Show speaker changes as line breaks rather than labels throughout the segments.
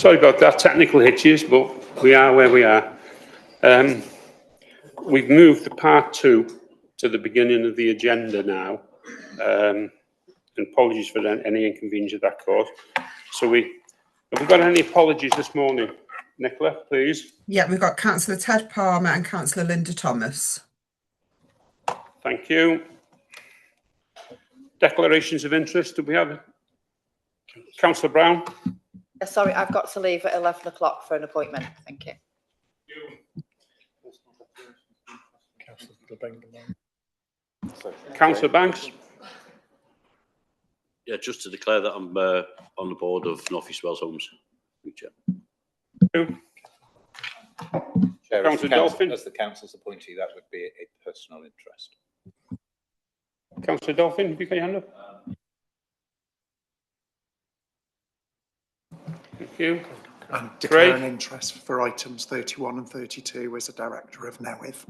Sorry about that, technical hitches, but we are where we are. We've moved the part 2 to the beginning of the agenda now. And apologies for any inconvenience that caused. So have we got any apologies this morning? Nicola, please.
Yeah, we've got Councillor Ted Palmer and Councillor Linda Thomas.
Thank you. Declarations of interest, do we have Councillor Brown?
Sorry, I've got to leave at 11 o'clock for an appointment. Thank you.
Councillor Banks?
Yeah, just to declare that I'm on the board of North East Wales Homes.
Chair,
Councillor Dolphin?
as the council's appointee, that would be a personal interest.
Councillor Dolphin, have you got your hand up? Thank you.
And declare an interest for items 31 and 32 as a director of NEWIV.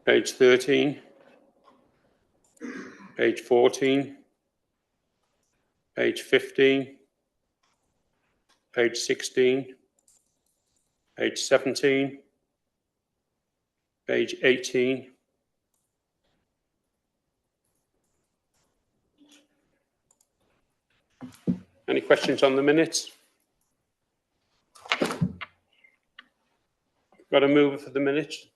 Page 13, page 14, page 15, page 16, page 17, page 18, any questions on the minutes? Got a mover for the minutes?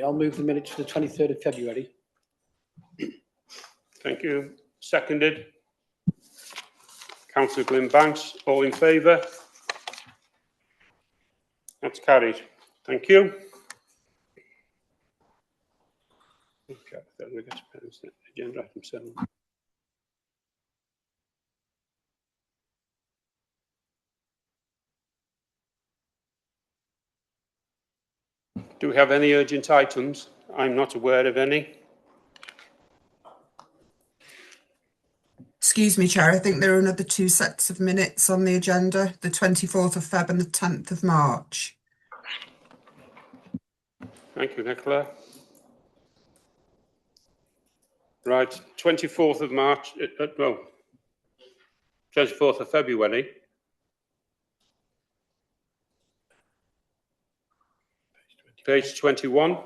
I'll move the minutes for the 23rd of February.
Thank you. Seconded. Councillor Glyn Banks, all in favour? That's carried. Thank you. Okay, then we get to agenda item 7. Do we have any urgent items? I'm not aware of any.
Excuse me, Chair, I think there are another 2 sets of minutes on the agenda, the 24th of Feb and the 10th of March.
Thank you, Nicola. Right, 24th of March, 24th of February. Page 21.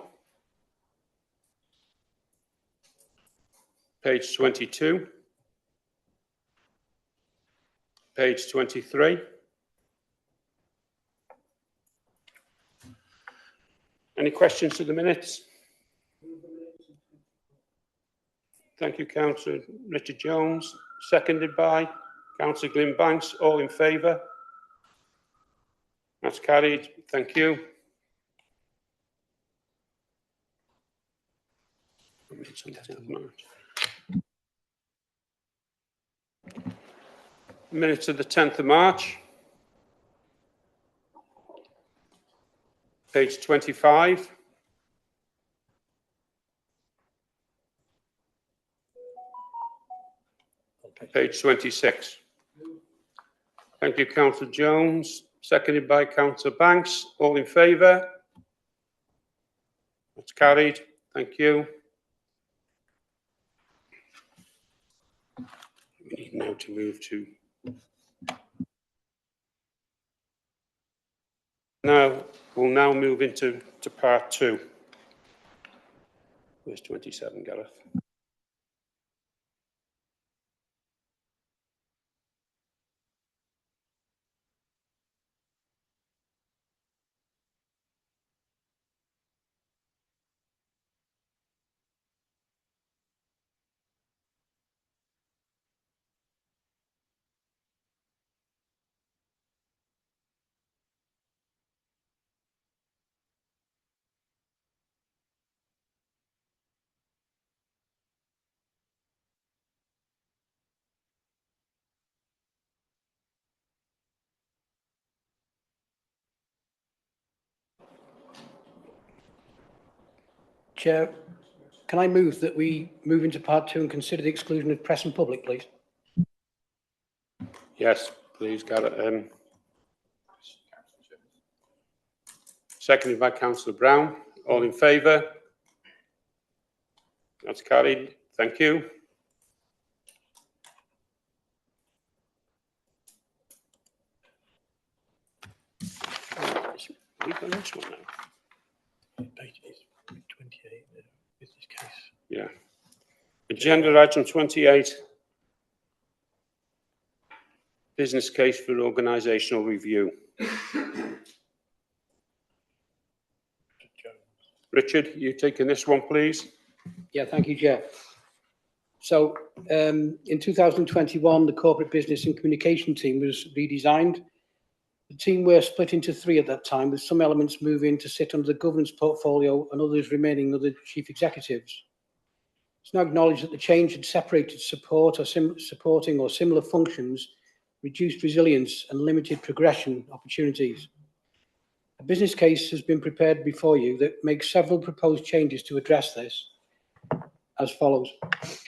Page 22. Page 23. Any questions to the minutes? Thank you, Councillor Richard Jones. Seconded by Councillor Glyn Banks. All in favour? That's carried. Thank you. Minutes of the 10th of March. Page 25. Page 26. Thank you, Councillor Jones. Seconded by Councillor Banks. All in favour? That's carried. Thank you. We need now to move to... We'll now move into part 2. Where's 27, Gareth?
Chair, can I move that we move into part 2 and consider the exclusion of press and public, please?
Yes, please, Gareth. Seconded by Councillor Brown. All in favour? That's carried. Thank you. We've done this one now.
Page 28, business case.
Yeah. Agenda item 28. Business case for organisational review. Richard, you taking this one, please?
Yeah, thank you, Chair. So in 2021, the corporate business and communication team was redesigned. The team were split into 3 at that time, with some elements moving to sit under the governance portfolio and others remaining under chief executives. It's now acknowledged that the change had separated support or supporting or similar functions, reduced resilience and limited progression opportunities. A business case has been prepared before you that makes several proposed changes to address this as follows.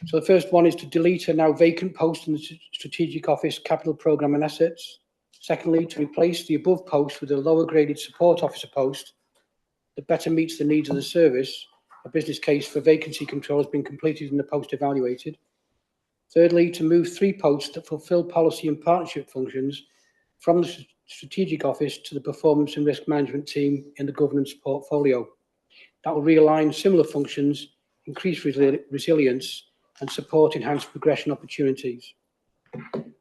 So the first one is to delete a now vacant post in the Strategic Office Capital Programme and Assets. Secondly, to replace the above post with a lower graded support officer post that better meets the needs of the service. A business case for vacancy control has been completed and the post evaluated. Thirdly, to move 3 posts that fulfil policy and partnership functions from the Strategic Office to the Performance and Risk Management team in the governance portfolio. That will realign similar functions, increase resilience and support enhanced progression opportunities.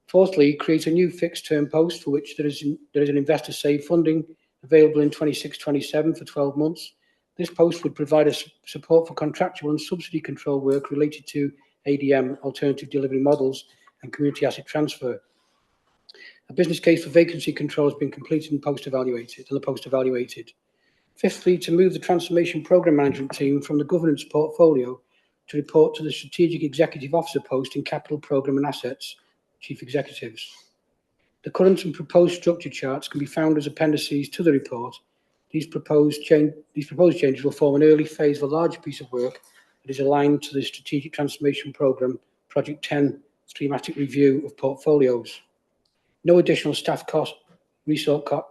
Fourthly, create a new fixed term post for which there is an investor save funding available in 26-27 for 12 months. This post would provide us support for contractual and subsidy control work related to ADM, alternative delivery models, and community asset transfer. A business case for vacancy control has been completed and the post evaluated. Fifthly, to move the transformation programme management team from the governance portfolio to report to the strategic executive officer post in capital programme and assets, chief executives. The current and proposed structure charts can be found as appendices to the report. These proposed changes will form an early phase of a larger piece of work that is aligned to the strategic transformation programme, Project 10, schematic review of portfolios. No additional staff resource costs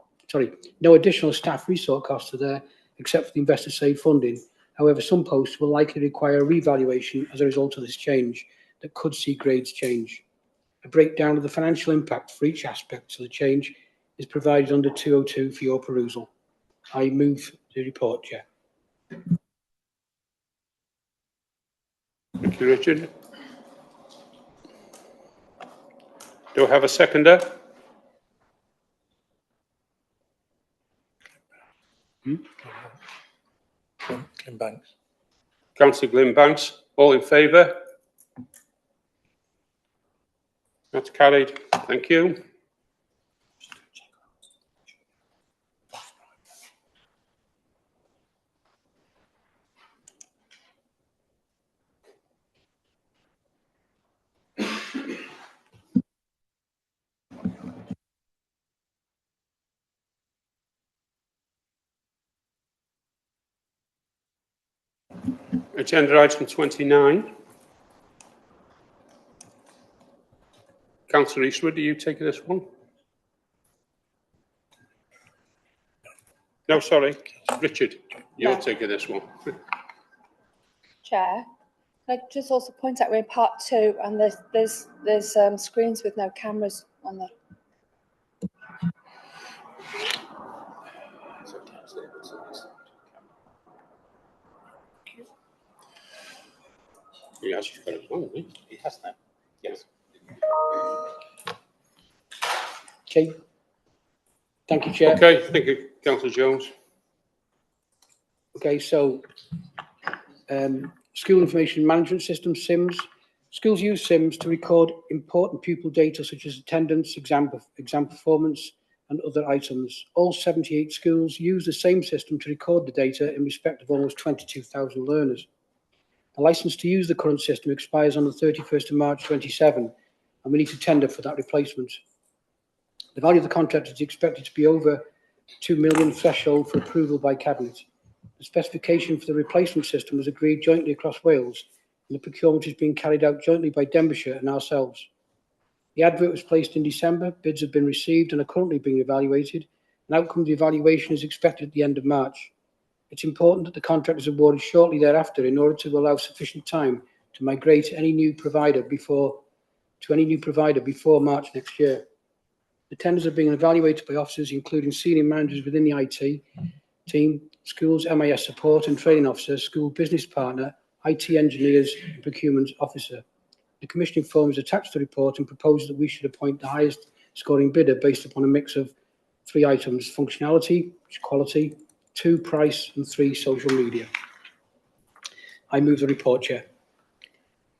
are there except for the investor save funding. However, some posts will likely require a revaluation as a result of this change that could see grades change. A breakdown of the financial impact for each aspect of the change is provided under 202 for your perusal. I move the report, Chair.
Thank you, Richard. Do I have a seconder?
Glyn Banks.
Councillor Glyn Banks. All in favour? That's carried. Thank you. Agenda item 29. Councillor Eastwood, are you taking this one? No, sorry. Richard, you're taking this one.
Chair, can I just also point out we're in part 2 and there's screens with no cameras on them.
He has got it on, hasn't he?
He has now. Yes.
Okay. Thank you, Chair.
Okay, thank you, Councillor Jones.
Okay, so School Information Management System, SIMS. Schools use SIMS to record important pupil data such as attendance, exam performance and other items. All 78 schools use the same system to record the data in respect of almost 22,000 learners. The licence to use the current system expires on the 31st of March 27 and we need to tender for that replacement. The value of the contract is expected to be over 2 million threshold for approval by Cabinet. The specification for the replacement system was agreed jointly across Wales, and the procurement is being carried out jointly by Denbighshire and ourselves. The advert was placed in December, bids have been received and are currently being evaluated. An outcome of the evaluation is expected at the end of March. It's important that the contract is awarded shortly thereafter in order to allow sufficient time to migrate to any new provider before March next year. The tenders are being evaluated by officers, including senior managers within the IT team, schools, MIS support and training officers, school business partner, IT engineers, and procurement officer. The commissioning form is attached to the report and proposes that we should appoint the highest scoring bidder based upon a mix of 3 items: functionality, quality, 2, price, and 3, social media. I move the report, Chair.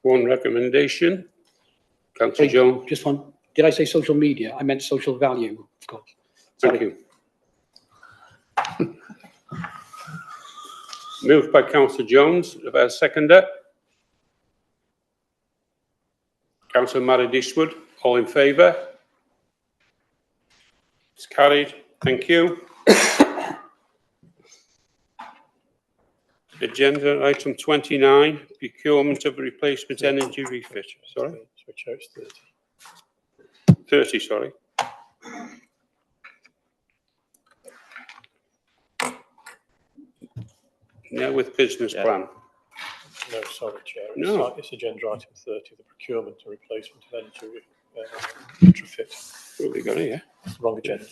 One recommendation. Councillor Jones.
Just one. Did I say social media? I meant social value, of course.
Thank you. Moved by Councillor Jones. About a seconder. Councillor Married Eastwood. All in favour? It's carried. Thank you. Agenda item 29, procurement of replacement energy refit. Sorry?
Switch out 30.
30, sorry. Now with business plan.
No, sorry, Chair.
No.
It's agenda item 30, the procurement and replacement of energy retrofit.
What have we got here?
Wrong agenda.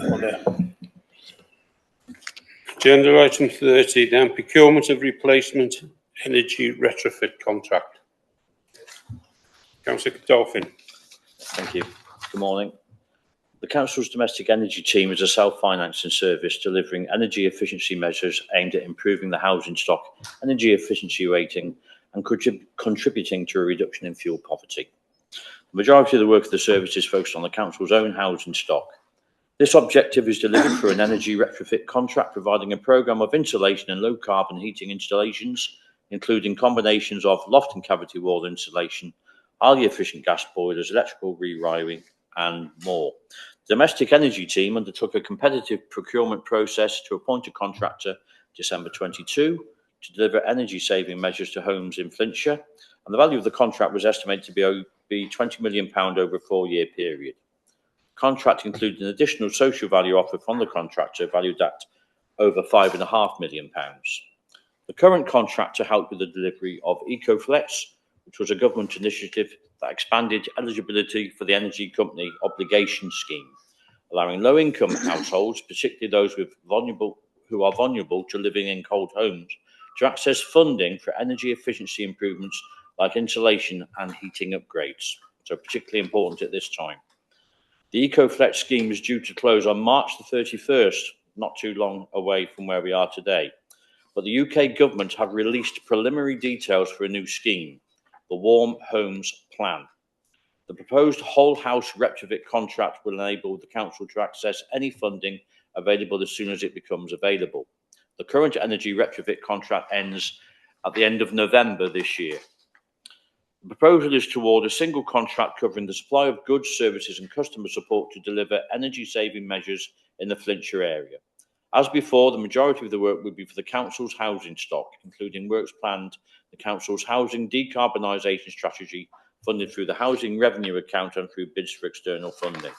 On there.
Agenda item 30, then procurement of replacement energy retrofit contract. Councillor Dolphin.
Thank you. Good morning. The Council's domestic energy team is a self-financing service delivering energy efficiency measures aimed at improving the housing stock, energy efficiency rating and contributing to a reduction in fuel poverty. The majority of the work of the service is focused on the Council's own housing stock. This objective is delivered through an energy retrofit contract providing a programme of insulation and low-carbon heating installations, including combinations of loft and cavity wall insulation, highly efficient gas boilers, electrical rewiring and more. The domestic energy team undertook a competitive procurement process to appoint a contractor December 22 to deliver energy-saving measures to homes in Flintshire, and the value of the contract was estimated to be £20 million over a 4-year period. The contract included an additional social value offer from the contractor valued at over £5.5 million. The current contractor helped with the delivery of EcoFlex, which was a government initiative that expanded eligibility for the Energy Company Obligation Scheme, allowing low-income households, particularly those who are vulnerable to living in cold homes, to access funding for energy efficiency improvements like insulation and heating upgrades. So particularly important at this time. The EcoFlex scheme is due to close on March the 31st, not too long away from where we are today. But the UK government have released preliminary details for a new scheme, the Warm Homes Plan. The proposed whole house retrofit contract will enable the council to access any funding available as soon as it becomes available. The current energy retrofit contract ends at the end of November this year. The proposal is to award a single contract covering the supply of goods, services and customer support to deliver energy-saving measures in the Flintshire area. As before, the majority of the work will be for the council's housing stock, including works planned the council's housing decarbonisation strategy, funded through the housing revenue account and through bids for external funding.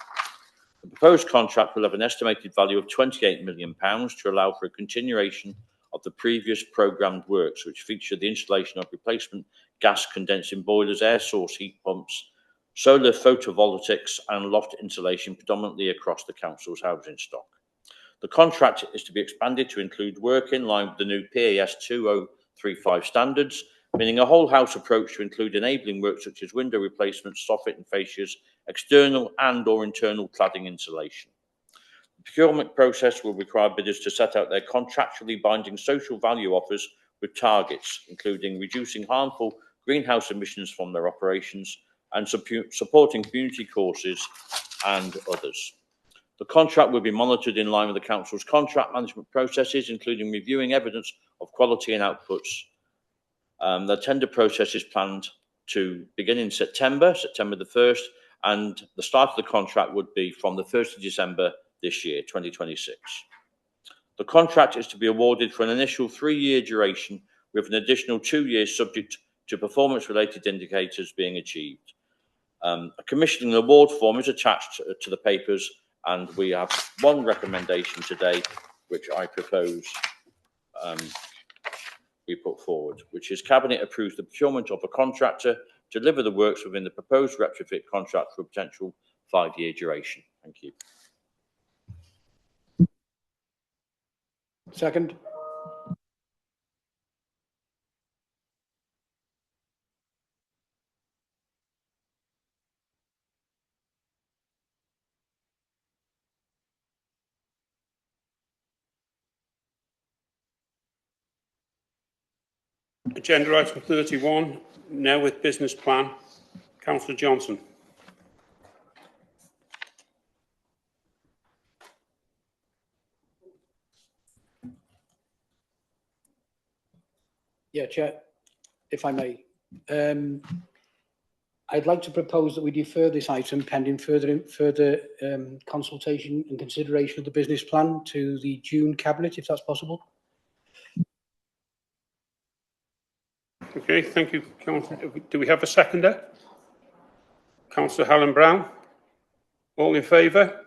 The proposed contract will have an estimated value of £28 million to allow for a continuation of the previous programmed works, which feature the installation of replacement gas condensing boilers, air source heat pumps, solar photovoltaics and loft insulation predominantly across the council's housing stock. The contract is to be expanded to include work in line with the new PAS 2035 standards, meaning a whole house approach to include enabling work such as window replacements, soffit and fascias, external and or internal cladding insulation. The procurement process will require bidders to set out their contractually binding social value offers with targets, including reducing harmful greenhouse emissions from their operations and supporting community causes and others. The contract will be monitored in line with the council's contract management processes, including reviewing evidence of quality and outputs. The tender process is planned to begin in September the 1st, and the start of the contract would be from the 1st of December this year, 2026. The contract is to be awarded for an initial 3-year duration with an additional 2 years subject to performance-related indicators being achieved. A commissioning award form is attached to the papers, and we have one recommendation today, which I propose we put forward, which is Cabinet approves the procurement of a contractor to deliver the works within the proposed retrofit contract for a potential 5-year duration. Thank you.
Second.
Agenda item 31, now with business plan. Councillor Johnson.
Yeah, Chair, if I may. I'd like to propose that we defer this item pending further consultation and consideration of the business plan to the June Cabinet, if that's possible.
Okay, thank you, Councillor. Do we have a seconder? Councillor Helen Brown. All in favour?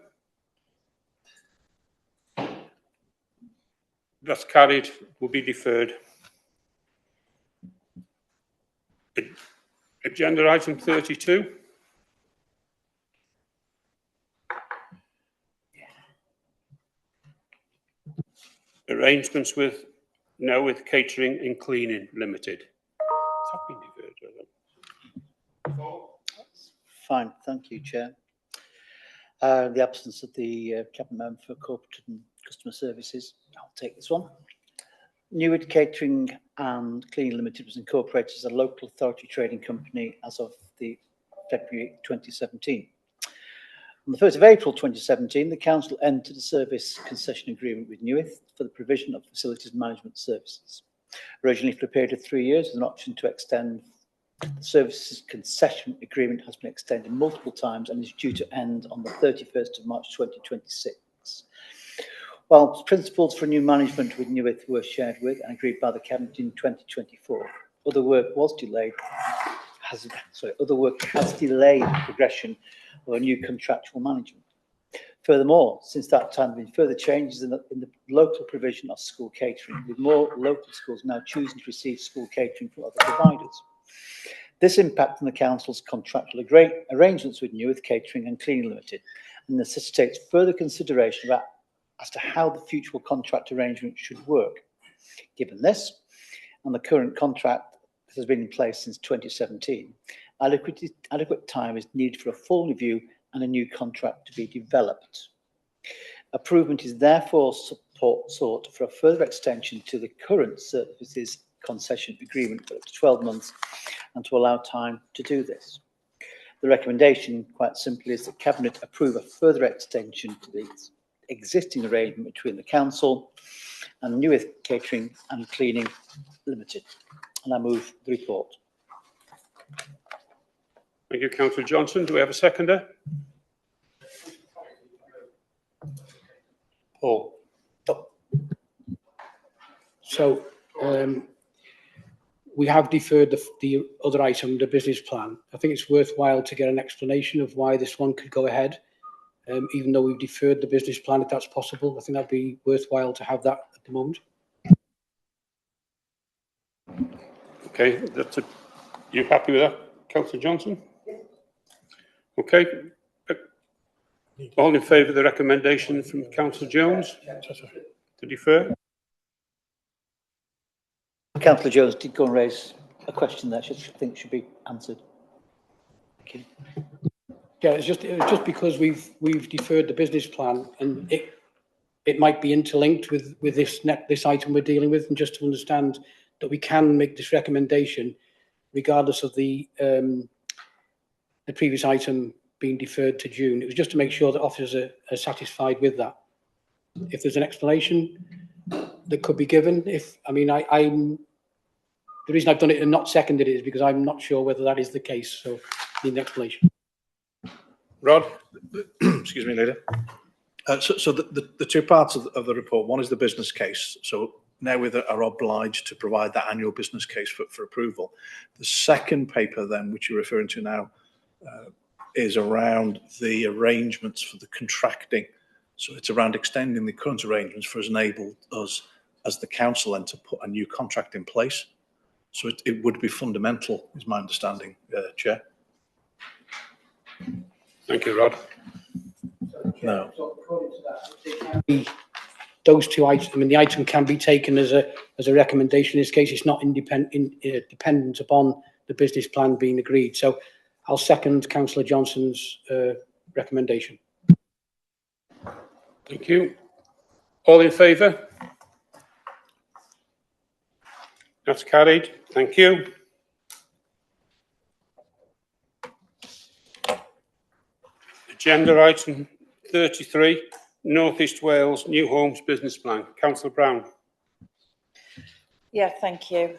That's carried. Will be deferred. Agenda item 32. Arrangements with Catering and Cleaning Limited. Has that been deferred?
Fine, thank you, Chair. The absence of the Cabinet Member for Corporate and Customer Services, I'll take this one. Newark Catering and Cleaning Limited was incorporated as a local authority trading company as of the February 2017. On the 1st of April 2017, the Council entered a service concession agreement with Newark for the provision of facilities management services. Originally for a period of 3 years, with an option to extend, the services concession agreement has been extended multiple times and is due to end on the 31st of March 2026. While principles for new management with Newark were shared with and agreed by the Cabinet in 2024, other work has delayed the progression of a new contractual management. Furthermore, since that time, there have been further changes in the local provision of school catering, with more local schools now choosing to receive school catering from other providers. This impacts on the Council's contractual arrangements with Newark Catering and Cleaning Limited and necessitates further consideration as to how the future contract arrangement should work. Given this, and the current contract that has been in place since 2017, adequate time is needed for a full review and a new contract to be developed. Approval is therefore sought for a further extension to the current services concession agreement for up to 12 months and to allow time to do this. The recommendation, quite simply, is that Cabinet approve a further extension to the existing arrangement between the Council and Newark Catering and Cleaning Limited. And I move the report.
Thank you, Councillor Johnson. Do we have a seconder?
Paul.
So we have deferred the other item, the business plan. I think it's worthwhile to get an explanation of why this one could go ahead, even though we've deferred the business plan, if that's possible. I think that'd be worthwhile to have that at the moment.
Okay, you happy with that, Councillor Johnson? Okay. All in favour of the recommendation from Councillor Jones to defer?
Councillor Jones did go and raise a question that I think should be answered. Thank you.
Yeah, it's just because we've deferred the business plan, and it might be interlinked with this item we're dealing with, and just to understand that we can make this recommendation regardless of the previous item being deferred to June. It was just to make sure that officers are satisfied with that. If there's an explanation that could be given, the reason I've done it and not seconded it is because I'm not sure whether that is the case. So, I need an explanation.
Rod?
Excuse me, Leader. So the two parts of the report, one is the business case. So now we are obliged to provide that annual business case for approval. The second paper then, which you're referring to now, is around the arrangements for the contracting. So it's around extending the current arrangements for us, enable us as the council then to put a new contract in place. So it would be fundamental, is my understanding, Chair.
Thank you, Rod.
No.
So according to that, those two items, I mean, the item can be taken as a recommendation. In this case, it's not dependent upon the business plan being agreed. So I'll second Councillor Johnson's recommendation.
Thank you. All in favour? That's carried. Thank you. Agenda item 33, North East Wales New Homes Business Plan. Councillor Brown.
Yeah, thank you.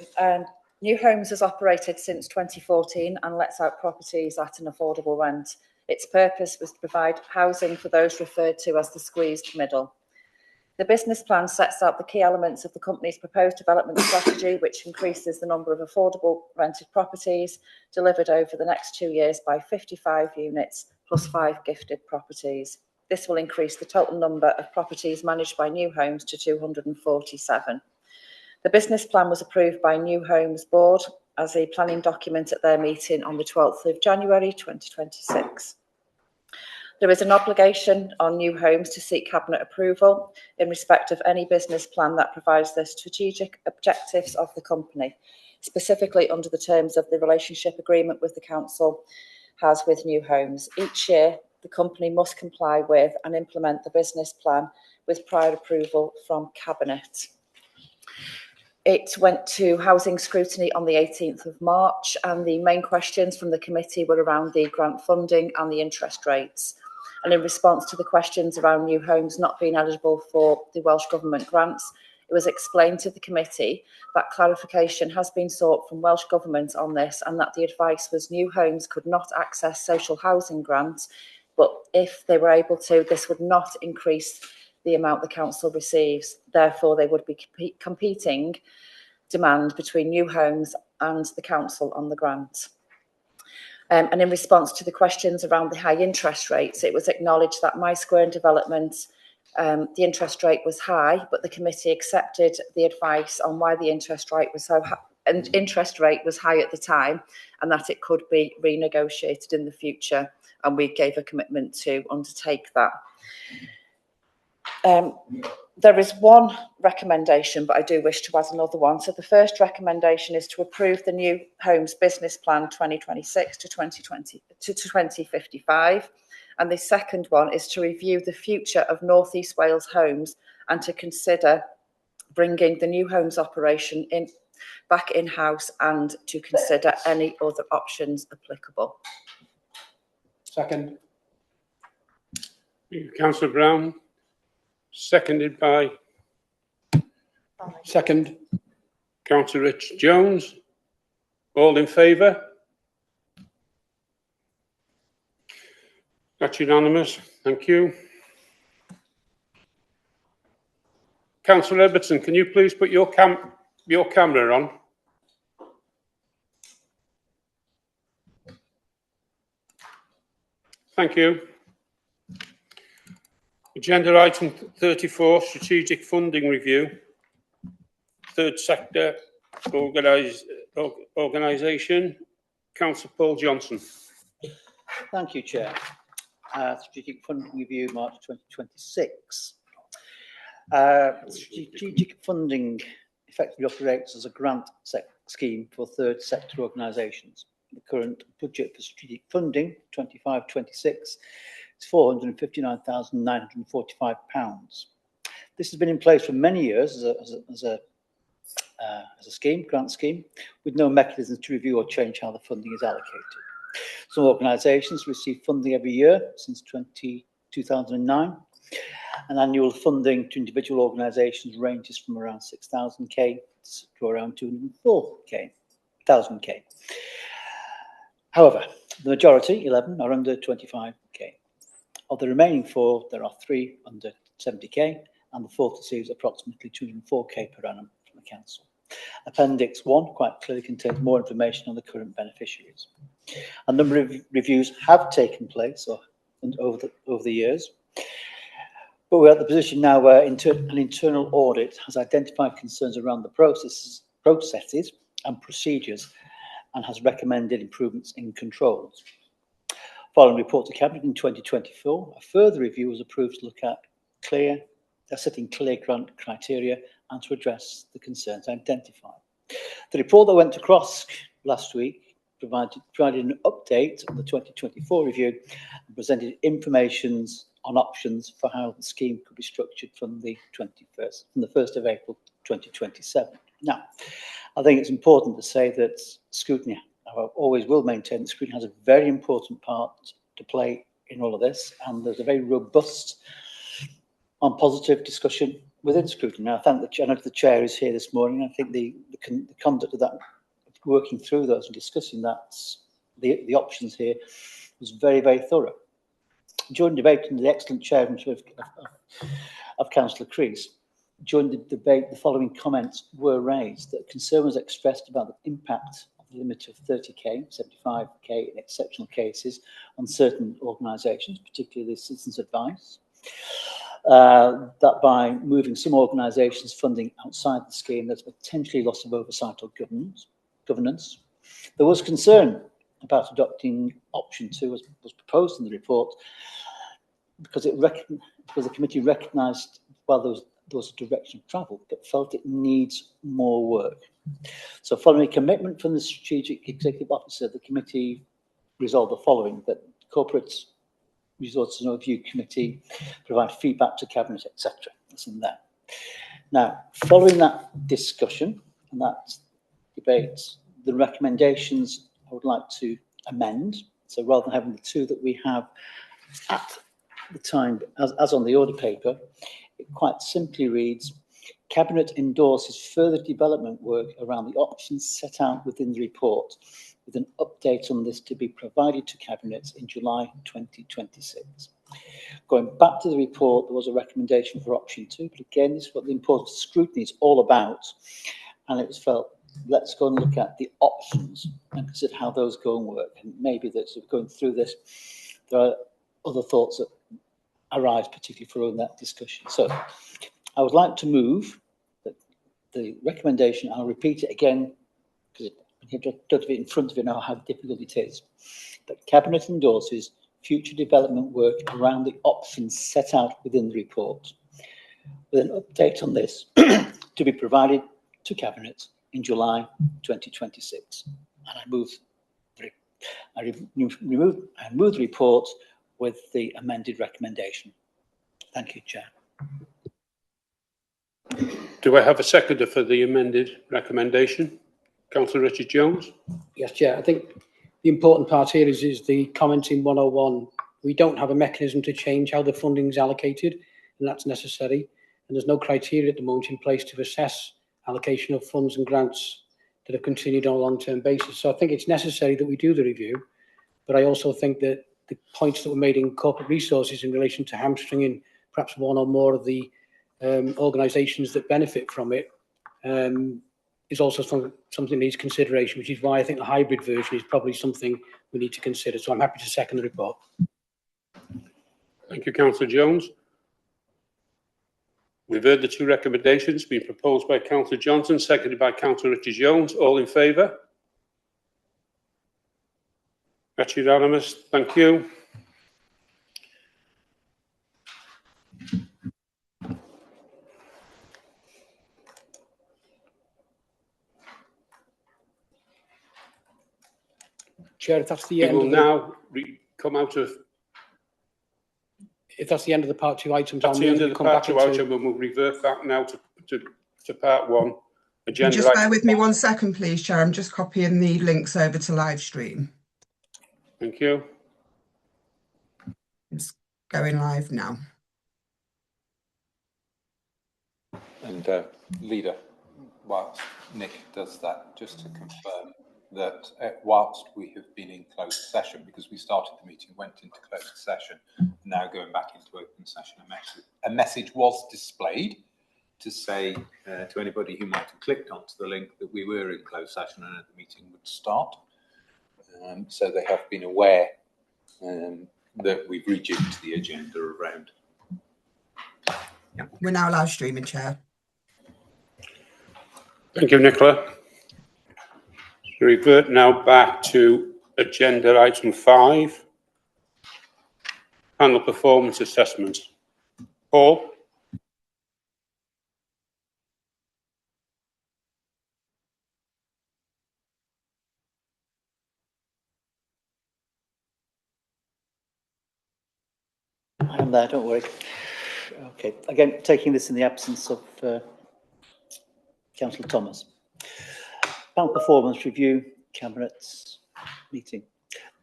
New Homes has operated since 2014 and lets out properties at an affordable rent. Its purpose was to provide housing for those referred to as the squeezed middle. The business plan sets out the key elements of the company's proposed development strategy, which increases the number of affordable rented properties delivered over the next 2 years by 55 units plus 5 gifted properties. This will increase the total number of properties managed by New Homes to 247. The business plan was approved by New Homes Board as a planning document at their meeting on the 12th of January 2026. There is an obligation on New Homes to seek Cabinet approval in respect of any business plan that provides the strategic objectives of the company, specifically under the terms of the relationship agreement with the Council has with New Homes. Each year, the company must comply with and implement the business plan with prior approval from Cabinet. It went to housing scrutiny on the 18th of March, and the main questions from the committee were around the grant funding and the interest rates. And in response to the questions around New Homes not being eligible for the Welsh Government grants, it was explained to the committee that clarification has been sought from Welsh Government on this, and that the advice was New Homes could not access social housing grants, but if they were able to, this would not increase the amount the council receives. Therefore, they would be competing demand between New Homes and the council on the grant. And in response to the questions around the high interest rates, it was acknowledged that My Square and Development, the interest rate was high, but the committee accepted the advice on why the interest rate was so high, and interest rate was high at the time, and that it could be renegotiated in the future. And we gave a commitment to undertake that. There is one recommendation, but I do wish to add another one. So the first recommendation is to approve the New Homes Business Plan 2026 to 2055. And the second one is to review the future of North East Wales Homes and to consider bringing the New Homes operation back in-house and to consider any other options applicable.
Second.
Councillor Brown, seconded by
Second.
Councillor Rich Jones. All in favour? That's unanimous. Thank you. Councillor Everton, can you please put your camera on? Thank you. Agenda item 34, strategic funding review. Third sector organisation. Councillor Paul Johnson.
Thank you, Chair. Strategic funding review, March 2026. Strategic funding effectively operates as a grant scheme for third sector organisations. The current budget for strategic funding, 25-26, is £459,945. This has been in place for many years as a grant scheme, with no mechanism to review or change how the funding is allocated. Some organisations receive funding every year since 2009, and annual funding to individual organisations ranges from around 6,000k to around 204,000k. However, the majority, 11, are under 25k. Of the remaining 4, there are 3 under 70k, and the fourth receives approximately 204k per annum from the council. Appendix 1 quite clearly contains more information on the current beneficiaries. A number of reviews have taken place over the years, but we're at the position now where an internal audit has identified concerns around the processes and procedures and has recommended improvements in controls. Following report to Cabinet in 2024, a further review was approved to look at setting clear grant criteria and to address the concerns identified. The report that went to CROSC last week provided an update on the 2024 review and presented information on options for how the scheme could be structured from the 1st of April 2027. Now, I think it's important to say that scrutiny, I always will maintain that scrutiny has a very important part to play in all of this, and there's a very robust and positive discussion within scrutiny. Now, I know the chair is here this morning. I think the conduct of that, working through those and discussing that, the options here, was very, very thorough. During debate, and the excellent chairmanship of Councillor Crease, during the debate, the following comments were raised: that concern was expressed about the impact of the limit of 30k, 75k in exceptional cases on certain organisations, particularly Citizens Advice. That by moving some organisations' funding outside the scheme, there's potentially loss of oversight or governance. There was concern about adopting option 2 as was proposed in the report, because the committee recognised while there was a direction of travel, but felt it needs more work. So following a commitment from the Strategic Executive Officer, the committee resolved the following: that Corporate Resources and Review Committee provide feedback to Cabinet, etc. That's in there. Now, following that discussion and that debate, the recommendations I would like to amend. So rather than having the 2 that we have at the time, as on the order paper, it quite simply reads: Cabinet endorses further development work around the options set out within the report, with an update on this to be provided to Cabinet in July 2026. Going back to the report, there was a recommendation for option 2, but again, this is what the important scrutiny is all about, and it was felt, let's go and look at the options and consider how those go and work. And maybe that's going through this, there are other thoughts that arise, particularly following that discussion. So I would like to move that the recommendation, I'll repeat it again, because you have to have it in front of you now how difficult it is, that Cabinet endorses future development work around the options set out within the report, with an update on this to be provided to Cabinet in July 2026. And I move the report with the amended recommendation. Thank you, Chair.
Do I have a seconder for the amended recommendation? Councillor Richard Jones.
Yes, Chair. I think the important part here is the comment in 101. We don't have a mechanism to change how the funding is allocated, and that's necessary. And there's no criteria at the moment in place to assess allocation of funds and grants that have continued on a long-term basis. So I think it's necessary that we do the review, but I also think that the points that were made in corporate resources in relation to hamstringing perhaps one or more of the organisations that benefit from it is also something that needs consideration, which is why I think the hybrid version is probably something we need to consider. So I'm happy to second the report.
Thank you, Councillor Jones. We've heard the 2 recommendations being proposed by Councillor Johnson, seconded by Councillor Richard Jones. All in favour? That's unanimous. Thank you.
Chair, if that's the
We
end
will
of the,
now come out of.
if that's the end of the part 2 items,
That's the end of the
come
part
back
2 item, and we'll revert back now to part 1. Agenda.
Just bear with me 1 second, please, Chair. I'm just copying the links over to live stream.
Thank you.
It's going live now.
And leader, whilst Nick does that, just to confirm, that whilst we have been in closed session, because we started the meeting, went into closed session, now going back into open session, a message was displayed to say to anybody who might have clicked onto the link that we were in closed session and that the meeting would start. So they have been aware that we've rejigged the agenda around.
We're now live streaming, Chair.
Thank you, Nicola. We revert now back to agenda item 5, panel performance assessment. Paul?
I am there, don't worry. Okay, again, taking this in the absence of Councillor Thomas. Panel performance review, Cabinet's meeting.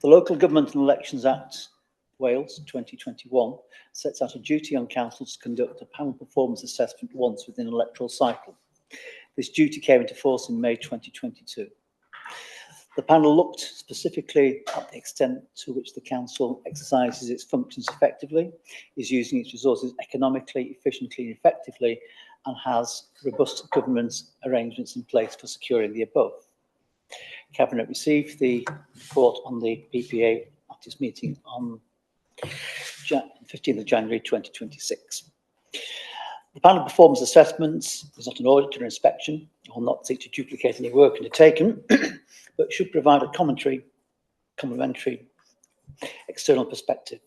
The Local Government and Elections Act, Wales 2021, sets out a duty on councils to conduct a panel performance assessment once within an electoral cycle. This duty came into force in May 2022. The panel looked specifically at the extent to which the council exercises its functions effectively, is using its resources economically, efficiently and effectively, and has robust governance arrangements in place for securing the above. Cabinet received the report on the PPA at its meeting on 15th of January 2026. The panel performance assessments is not an audit or inspection. It will not seek to duplicate any work undertaken, but should provide a complementary external perspective.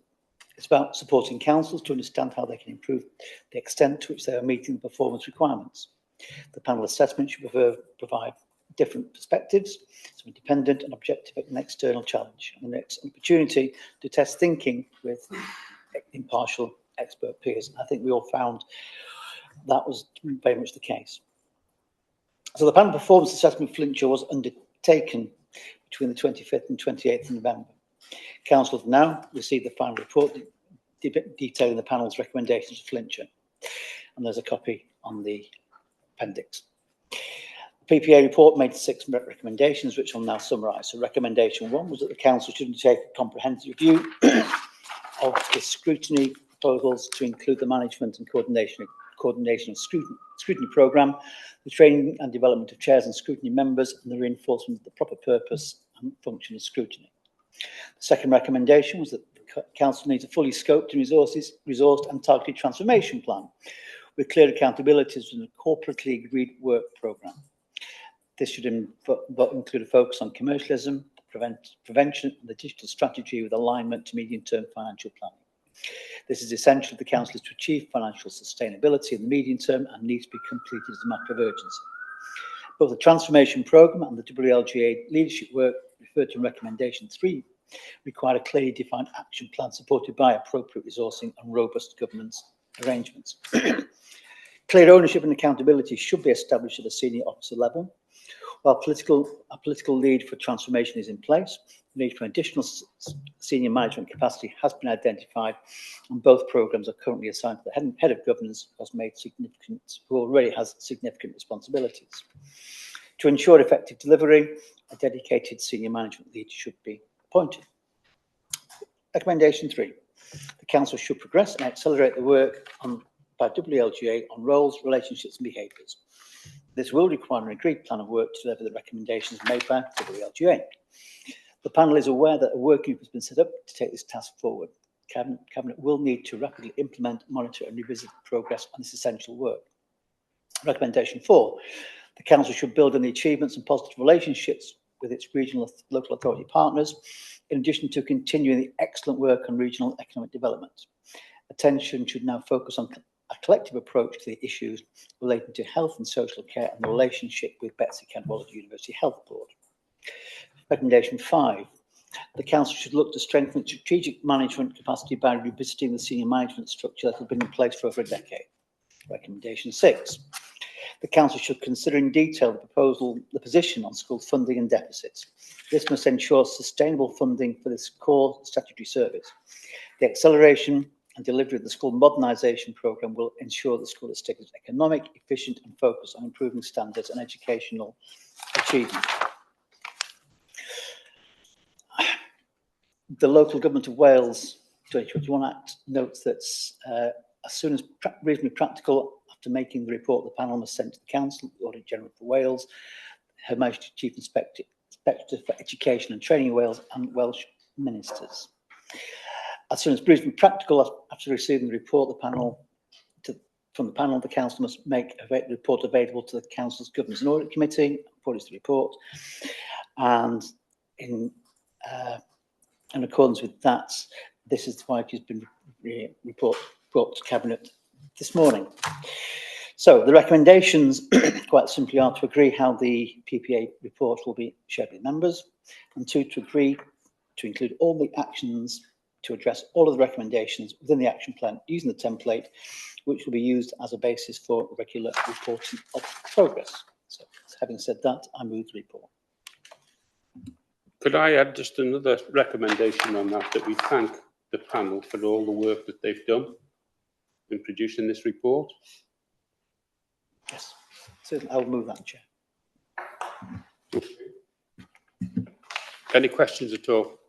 It's about supporting councils to understand how they can improve the extent to which they are meeting the performance requirements. The panel assessment should provide different perspectives, so independent and objective and external challenge, and an opportunity to test thinking with impartial expert peers. I think we all found that was very much the case. So the panel performance assessment Flintshire was undertaken between the 25th and 28th of November. Council have now received the final report detailing the panel's recommendations for Flintshire, and there's a copy on the appendix. The PPA report made 6 recommendations, which I'll now summarise. So recommendation 1 was that the council should undertake a comprehensive review of the scrutiny proposals to include the management and coordination of scrutiny programme, the training and development of chairs and scrutiny members, and the reinforcement of the proper purpose and function of scrutiny. The second recommendation was that the council needs a fully scoped and resourced and targeted transformation plan with clear accountabilities and a corporately agreed work programme. This should include a focus on commercialism, prevention and the digital strategy with alignment to medium-term financial planning. This is essential for the council to achieve financial sustainability in the medium term and needs to be completed as a matter of urgency. Both the transformation programme and the WLGA leadership work referred to in recommendation 3 require a clearly defined action plan supported by appropriate resourcing and robust governance arrangements. Clear ownership and accountability should be established at a senior officer level. While a political lead for transformation is in place, the need for additional senior management capacity has been identified, and both programmes are currently assigned to the head of governance, who already has significant responsibilities. To ensure effective delivery, a dedicated senior management lead should be appointed. Recommendation 3. The council should progress and accelerate the work by WLGA on roles, relationships and behaviours. This will require an agreed plan of work to deliver the recommendations made by WLGA. The panel is aware that a working group has been set up to take this task forward. Cabinet will need to rapidly implement, monitor and revisit progress on this essential work. Recommendation 4. The council should build on the achievements and positive relationships with its regional local authority partners, in addition to continuing the excellent work on regional economic development. Attention should now focus on a collective approach to the issues relating to health and social care and the relationship with Betsy Cadwallader University Health Board. Recommendation 5. The council should look to strengthen strategic management capacity by revisiting the senior management structure that has been in place for over a decade. Recommendation 6. The council should consider in detail the position on school funding and deficits. This must ensure sustainable funding for this core statutory service. The acceleration and delivery of the school modernisation programme will ensure the school is economic, efficient and focused on improving standards and educational achievement. The Local Government of Wales 2021 Act notes that as soon as reasonably practical, after making the report, the panel must send to the Council, the Auditor General for Wales, Her Majesty Chief Inspector for Education and Training in Wales, and Welsh ministers. As soon as reasonably practical, after receiving the report, from the panel, the Council must make the report available to the Council's Governance and Audit Committee, according to the report, and in accordance with that, this is why it has been brought to Cabinet this morning. So the recommendations quite simply are to agree how the PPA report will be shared with members, and to agree to include all the actions to address all of the recommendations within the action plan using the template, which will be used as a basis for regular reporting of progress. So having said that, I move the report.
Could I add just another recommendation on that, that we thank the panel for all the work that they've done in producing this report?
Yes, certainly, I will move that, Chair.
Any questions at all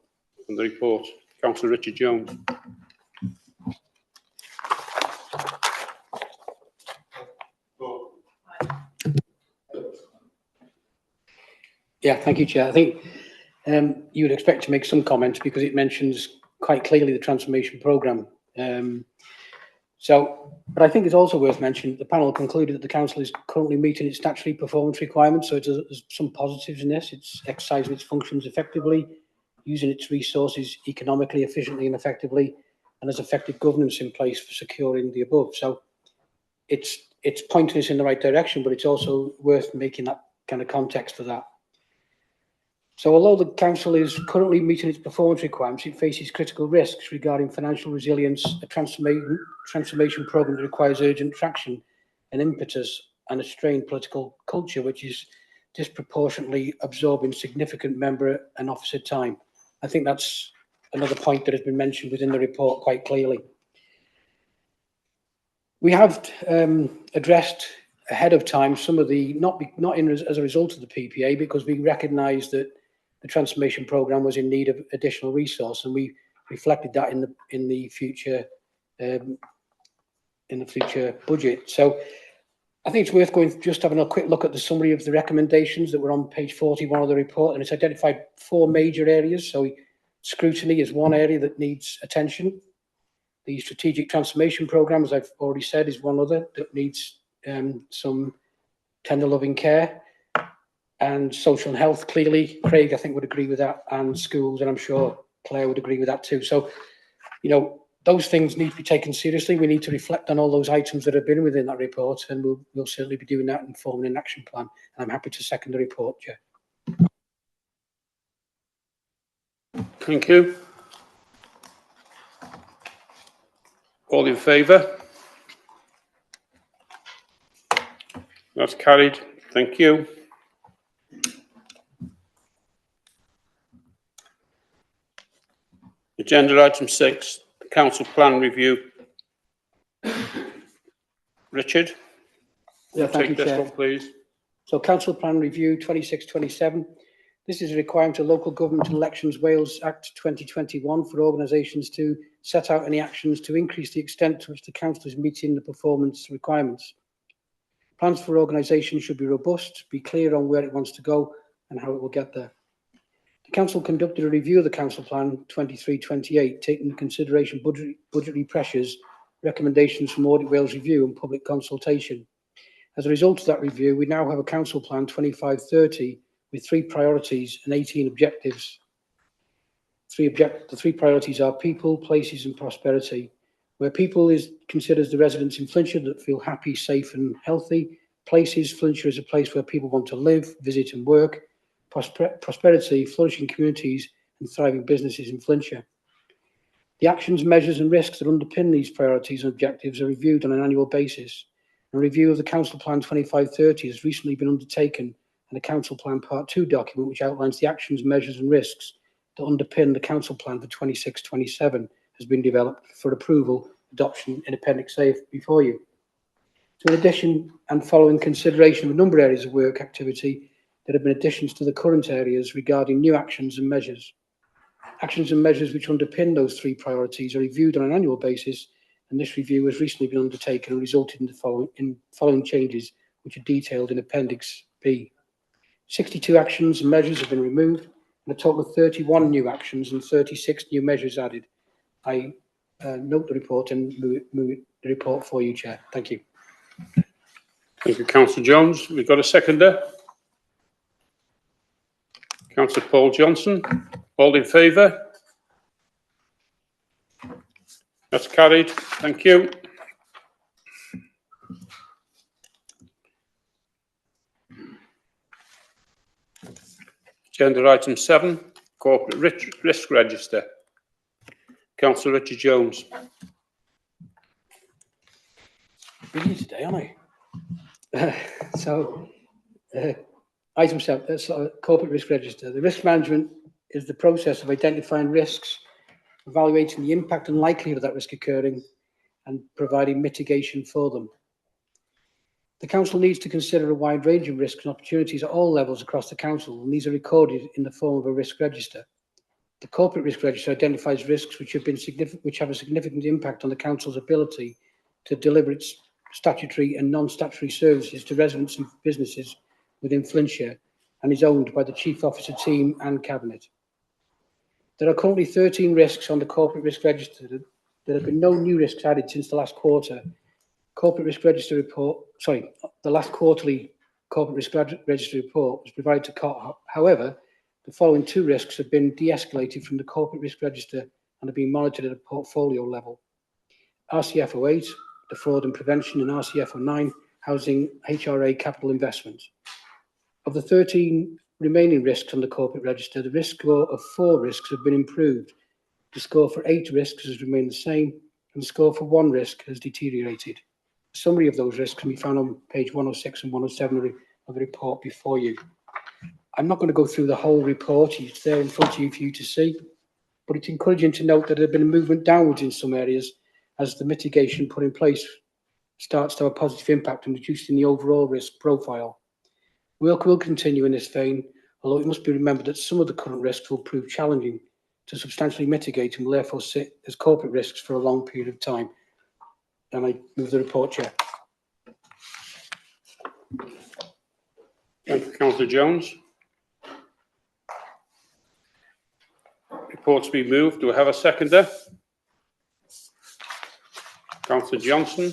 on the report? Councillor Richard Jones.
Yeah, thank you, Chair. I think you would expect to make some comments because it mentions quite clearly the transformation programme. But I think it's also worth mentioning the panel concluded that the Council is currently meeting its statutory performance requirements, so there's some positives in this. It's exercising its functions effectively, using its resources economically, efficiently and effectively, and has effective governance in place for securing the above. So it's pointing us in the right direction, but it's also worth making that kind of context for that. So although the Council is currently meeting its performance requirements, it faces critical risks regarding financial resilience, a transformation programme that requires urgent traction and impetus, and a strained political culture which is disproportionately absorbing significant member and officer time. I think that's another point that has been mentioned within the report quite clearly. We have addressed ahead of time some of the, not as a result of the PPA, because we recognise that the transformation programme was in need of additional resource, and we reflected that in the future budget. So I think it's worth just having a quick look at the summary of the recommendations that were on page 41 of the report, and it's identified 4 major areas. So scrutiny is one area that needs attention. The strategic transformation programme, as I've already said, is one other that needs some tender loving care. And social and health, clearly, Craig, I think, would agree with that, and schools, and I'm sure Claire would agree with that too. So, you know, those things need to be taken seriously. We need to reflect on all those items that have been within that report, and we'll certainly be doing that and forming an action plan. And I'm happy to second the report, Chair.
Thank you. All in favour? That's carried. Thank you. Agenda item 6, the council plan review. Richard?
Yeah, thank you,
take this
Chair.
one, please.
So council plan review 2627. This is a requirement of Local Government and Elections Wales Act 2021 for organisations to set out any actions to increase the extent to which the council is meeting the performance requirements. Plans for organisations should be robust, be clear on where it wants to go and how it will get there. The council conducted a review of the council plan 2328, taking into consideration budgetary pressures, recommendations from Audit Wales Review and public consultation. As a result of that review, we now have a council plan 2530 with 3 priorities and 18 objectives. The 3 priorities are people, places and prosperity. Where people is considers the residents in Flintshire that feel happy, safe and healthy. Places, Flintshire is a place where people want to live, visit and work. Prosperity, flourishing communities and thriving businesses in Flintshire. The actions, measures and risks that underpin these priorities and objectives are reviewed on an annual basis. A review of the Council Plan 2530 has recently been undertaken, and a Council Plan Part 2 document which outlines the actions, measures and risks that underpin the Council Plan for 2627 has been developed for approval, adoption in Appendix A before you. So in addition, and following consideration of a number of areas of work activity, there have been additions to the current areas regarding new actions and measures. Actions and measures which underpin those three priorities are reviewed on an annual basis, and this review has recently been undertaken and resulted in the following changes, which are detailed in Appendix B. 62 actions and measures have been removed, and a total of 31 new actions and 36 new measures added. I note the report and move the report for you, Chair. Thank you.
Thank you, Councillor Jones. We've got a seconder. Councillor Paul Johnson. All in favour? That's carried. Thank you. Agenda item 7, corporate risk register. Councillor Richard Jones.
Busy today, aren't I? Item 7, corporate risk register. The risk management is the process of identifying risks, evaluating the impact and likelihood of that risk occurring, and providing mitigation for them. The Council needs to consider a wide range of risks and opportunities at all levels across the Council, and these are recorded in the form of a risk register. The corporate risk register identifies risks which have a significant impact on the Council's ability to deliver its statutory and non-statutory services to residents and businesses within Flintshire, and is owned by the Chief Officer team and Cabinet. There are currently 13 risks on the corporate risk register. There have been no new risks added since the last quarter. The last quarterly corporate risk register report was provided to COT. However, the following 2 risks have been de-escalated from the corporate risk register and are being monitored at a portfolio level. RCF 08, the fraud and prevention, and RCF 09, housing HRA capital investment. Of the 13 remaining risks on the corporate register, the risk score of 4 risks have been improved. The score for 8 risks has remained the same, and the score for 1 risk has deteriorated. A summary of those risks can be found on page 106 and 107 of the report before you. I'm not going to go through the whole report. It's there in front of you for you to see, but it's encouraging to note that there has been a movement downwards in some areas as the mitigation put in place starts to have a positive impact on reducing the overall risk profile. Work will continue in this vein, although it must be remembered that some of the current risks will prove challenging to substantially mitigate and will therefore sit as corporate risks for a long period of time. And I move the report, Chair.
Thank you, Councillor Jones. Report's been moved. Do we have a seconder? Councillor Johnson.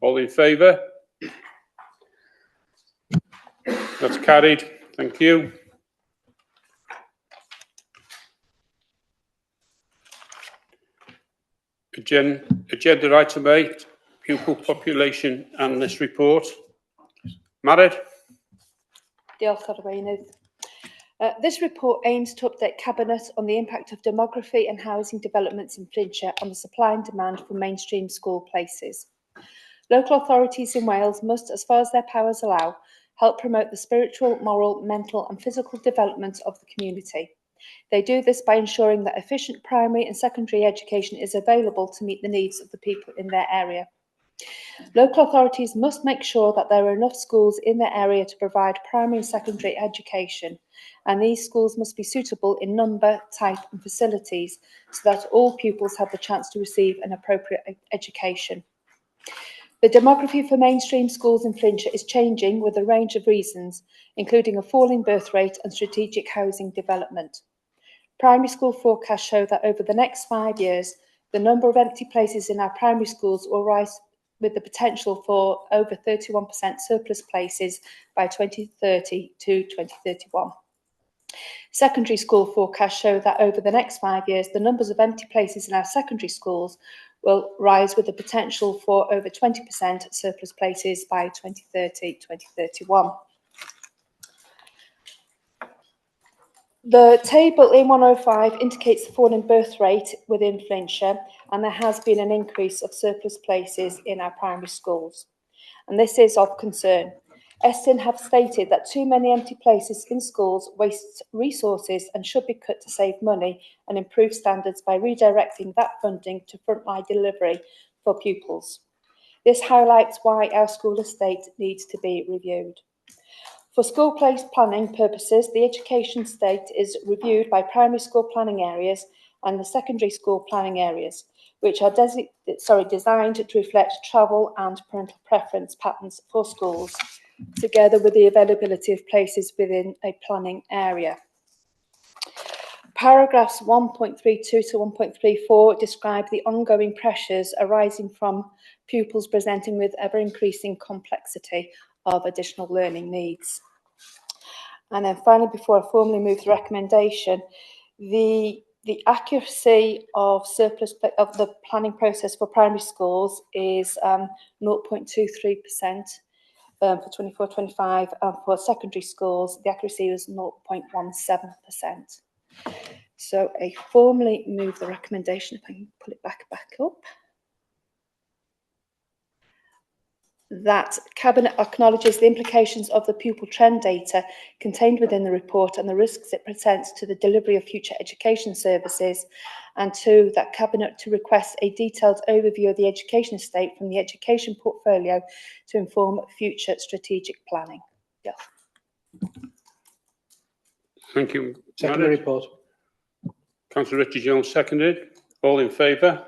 All in favour? That's carried. Thank you. Agenda item 8, pupil population analyst report. Married?
Diolch Arweinydd. This report aims to update Cabinet on the impact of demography and housing developments in Flintshire on the supply and demand for mainstream school places. Local authorities in Wales must, as far as their powers allow, help promote the spiritual, moral, mental and physical development of the community. They do this by ensuring that efficient primary and secondary education is available to meet the needs of the people in their area. Local authorities must make sure that there are enough schools in their area to provide primary and secondary education, and these schools must be suitable in number, type and facilities so that all pupils have the chance to receive an appropriate education. The demography for mainstream schools in Flintshire is changing with a range of reasons, including a falling birth rate and strategic housing development. Primary school forecasts show that over the next 5 years, the number of empty places in our primary schools will rise with the potential for over 31% surplus places by 2030 to 2031. Secondary school forecasts show that over the next 5 years, the numbers of empty places in our secondary schools will rise with the potential for over 20% surplus places by 2030-2031. The table in 105 indicates the fall in birth rate within Flintshire, and there has been an increase of surplus places in our primary schools. And this is of concern. Estin have stated that too many empty places in schools waste resources and should be cut to save money and improve standards by redirecting that funding to frontline delivery for pupils. This highlights why our school estate needs to be reviewed. For school place planning purposes, the education state is reviewed by primary school planning areas and the secondary school planning areas, which are designed to reflect travel and parental preference patterns for schools, together with the availability of places within a planning area. Paragraphs 1.32 to 1.34 describe the ongoing pressures arising from pupils presenting with ever-increasing complexity of additional learning needs. And then finally, before I formally move the recommendation, the accuracy of the planning process for primary schools is 0.23%. For 24-25, and for secondary schools, the accuracy was 0.17%. So I formally move the recommendation, if I can pull it back up, that Cabinet acknowledges the implications of the pupil trend data contained within the report and the risks it presents to the delivery of future education services, and 2, that Cabinet to request a detailed overview of the education estate from the education portfolio to inform future strategic planning. Yeah.
Thank you.
Second the report.
Councillor Richard Jones seconded. All in favour?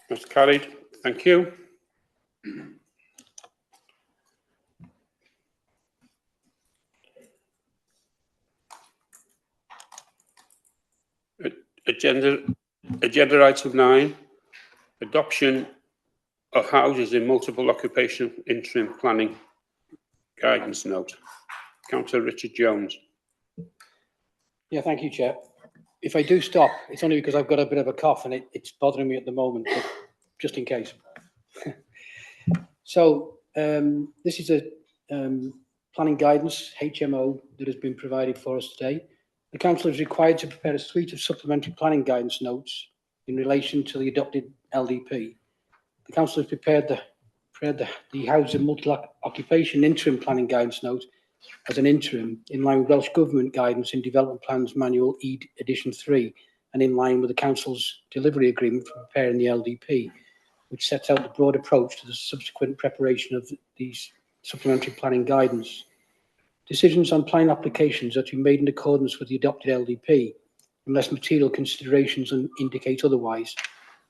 That's carried. Thank you. Agenda item 9, adoption of houses in multiple occupation interim planning guidance note. Councillor Richard Jones.
Yeah, thank you, Chair. If I do stop, it's only because I've got a bit of a cough and it's bothering me at the moment, but just in case. So this is a planning guidance, HMO, that has been provided for us today. The Council is required to prepare a suite of supplementary planning guidance notes in relation to the adopted LDP. The Council has prepared the Houses and Multi-Occupation Interim Planning Guidance Note as an interim, in line with Welsh Government Guidance in Development Plans Manual E Edition 3, and in line with the Council's delivery agreement for preparing the LDP, which sets out the broad approach to the subsequent preparation of these supplementary planning guidance. Decisions on planning applications are to be made in accordance with the adopted LDP, unless material considerations indicate otherwise.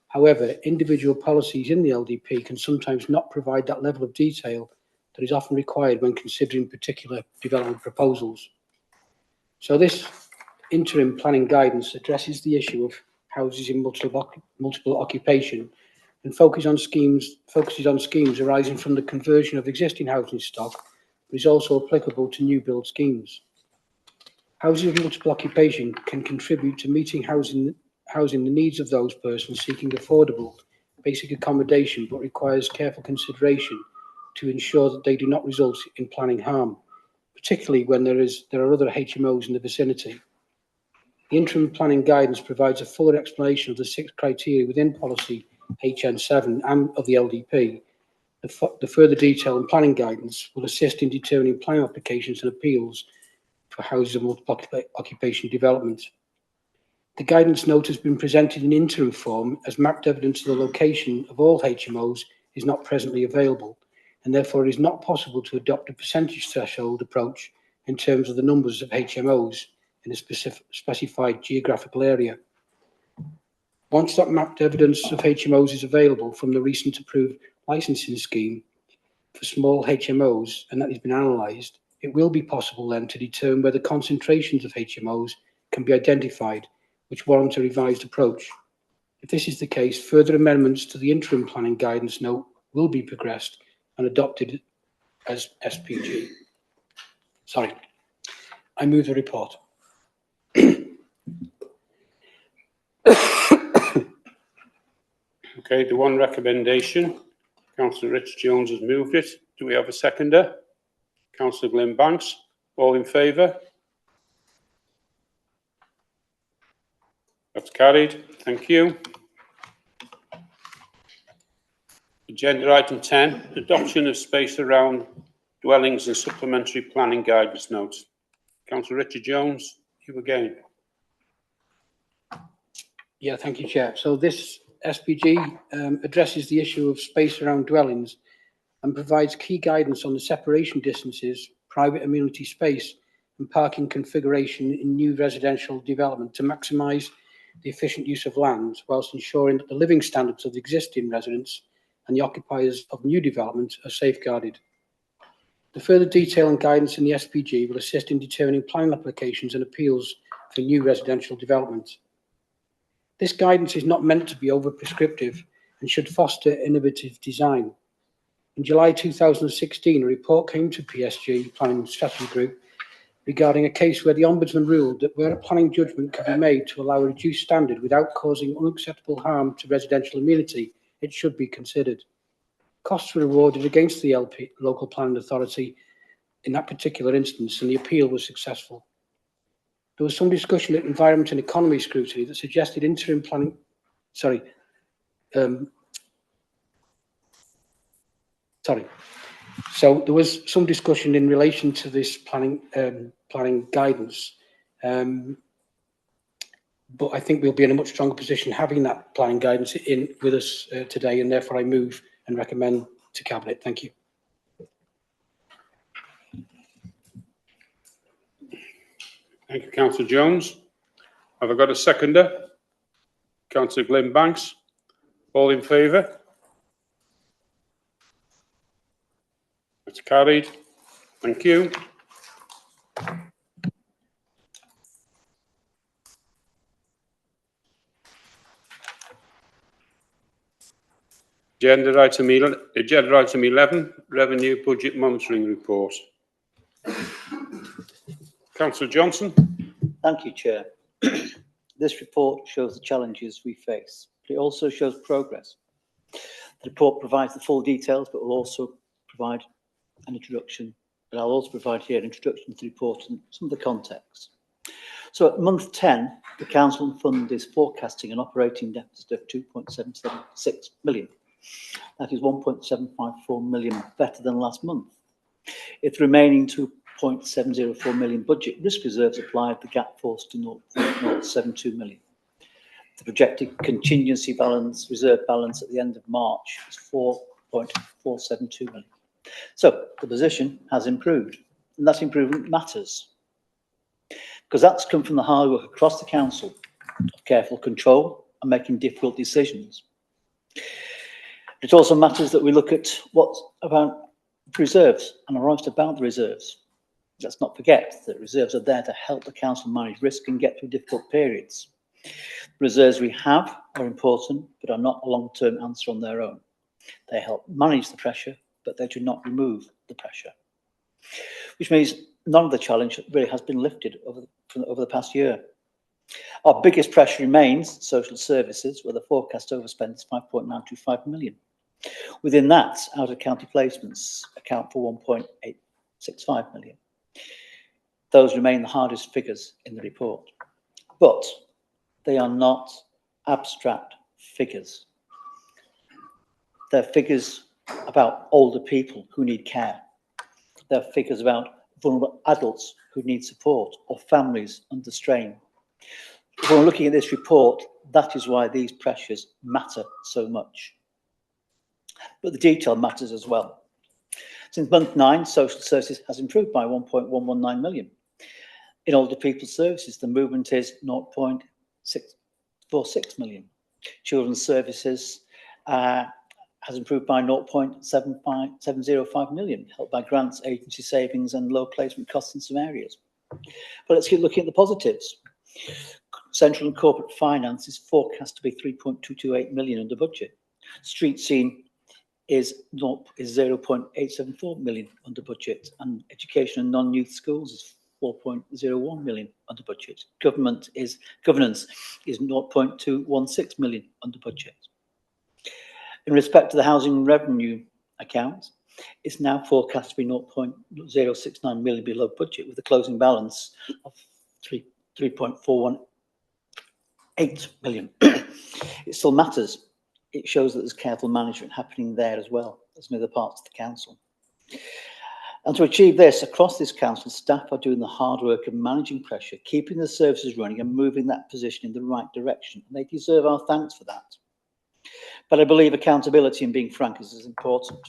However, individual policies in the LDP can sometimes not provide that level of detail that is often required when considering particular development proposals. So this interim planning guidance addresses the issue of houses in multiple occupation and focuses on schemes arising from the conversion of existing housing stock, but is also applicable to new build schemes. Housing of multiple occupation can contribute to meeting housing the needs of those persons seeking affordable basic accommodation, but requires careful consideration to ensure that they do not result in planning harm, particularly when there are other HMOs in the vicinity. The interim planning guidance provides a fuller explanation of the 6 criteria within policy HN7 and of the LDP. The further detail in planning guidance will assist in determining planning applications and appeals for houses of multiple occupation development. The guidance note has been presented in interim form as mapped evidence of the location of all HMOs is not presently available, and therefore it is not possible to adopt a percentage threshold approach in terms of the numbers of HMOs in a specified geographical area. Once that mapped evidence of HMOs is available from the recent approved licensing scheme for small HMOs, and that has been analysed, it will be possible then to determine whether concentrations of HMOs can be identified which warrant a revised approach. If this is the case, further amendments to the interim planning guidance note will be progressed and adopted as SPG. Sorry, I move the report.
Okay, the one recommendation. Councillor Richard Jones has moved it. Do we have a seconder? Councillor Glyn Banks. All in favour? That's carried. Thank you. Agenda item 10, adoption of space around dwellings and supplementary planning guidance notes. Councillor Richard Jones, you again.
Yeah, thank you, Chair. So this SPG addresses the issue of space around dwellings and provides key guidance on the separation distances, private amenity space and parking configuration in new residential development to maximise the efficient use of land, whilst ensuring that the living standards of the existing residents and the occupiers of new development are safeguarded. The further detail and guidance in the SPG will assist in determining planning applications and appeals for new residential development. This guidance is not meant to be over-prescriptive and should foster innovative design. In July 2016, a report came to PSG, Planning Strategy Group, regarding a case where the Ombudsman ruled that where a planning judgment can be made to allow a reduced standard without causing unacceptable harm to residential amenity, it should be considered. Costs were awarded against the local planning authority in that particular instance, and the appeal was successful. There was some discussion at Environment and Economy Scrutiny that suggested interim planning, So there was some discussion in relation to this planning guidance, but I think we'll be in a much stronger position having that planning guidance in with us today, and therefore I move and recommend to Cabinet. Thank you.
Thank you, Councillor Jones. Have I got a seconder? Councillor Glyn Banks. All in favour? That's carried. Thank you. Agenda item 11, Revenue Budget Monitoring Report. Councillor Johnson.
Thank you, Chair. This report shows the challenges we face, but it also shows progress. The report provides the full details, but will also provide an introduction, but I'll also provide here an introduction to the report and some of the context. So at month 10, the Council Fund is forecasting an operating deficit of 2.776 million. That is 1.754 million better than last month. If the remaining 2.704 million budget risk reserves applied, the gap falls to 0.072 million. The projected contingency balance, reserve balance at the end of March is 4.472 million. So the position has improved, and that improvement matters because that's come from the hard work across the council of careful control and making difficult decisions. It also matters that we look at what's about reserves and are honest about the reserves. Let's not forget that reserves are there to help the council manage risk and get through difficult periods. The reserves we have are important, but are not a long-term answer on their own. They help manage the pressure, but they do not remove the pressure, which means none of the challenge really has been lifted over the past year. Our biggest pressure remains social services, where the forecast overspend is 5.925 million. Within that, out-of-county placements account for 1.865 million. Those remain the hardest figures in the report, but they are not abstract figures. They're figures about older people who need care. They're figures about vulnerable adults who need support or families under strain. When we're looking at this report, that is why these pressures matter so much. But the detail matters as well. Since month 9, social services has improved by 1.119 million. In older people's services, the movement is 0.646 million. Children's services has improved by 0.705 million, helped by grants, agency savings and low placement costs in some areas. But let's keep looking at the positives. Central and corporate finance is forecast to be 3.228 million under budget. Street scene is 0.874 million under budget, and education and non-youth schools is 4.01 million under budget. Governance is 0.216 million under budget. In respect to the housing revenue account, it's now forecast to be 0.069 million below budget, with a closing balance of 3.418 million. It still matters. It shows that there's careful management happening there as well as in other parts of the council. And to achieve this, across this council, staff are doing the hard work of managing pressure, keeping the services running and moving that position in the right direction. And they deserve our thanks for that. But I believe accountability and being frank is as important.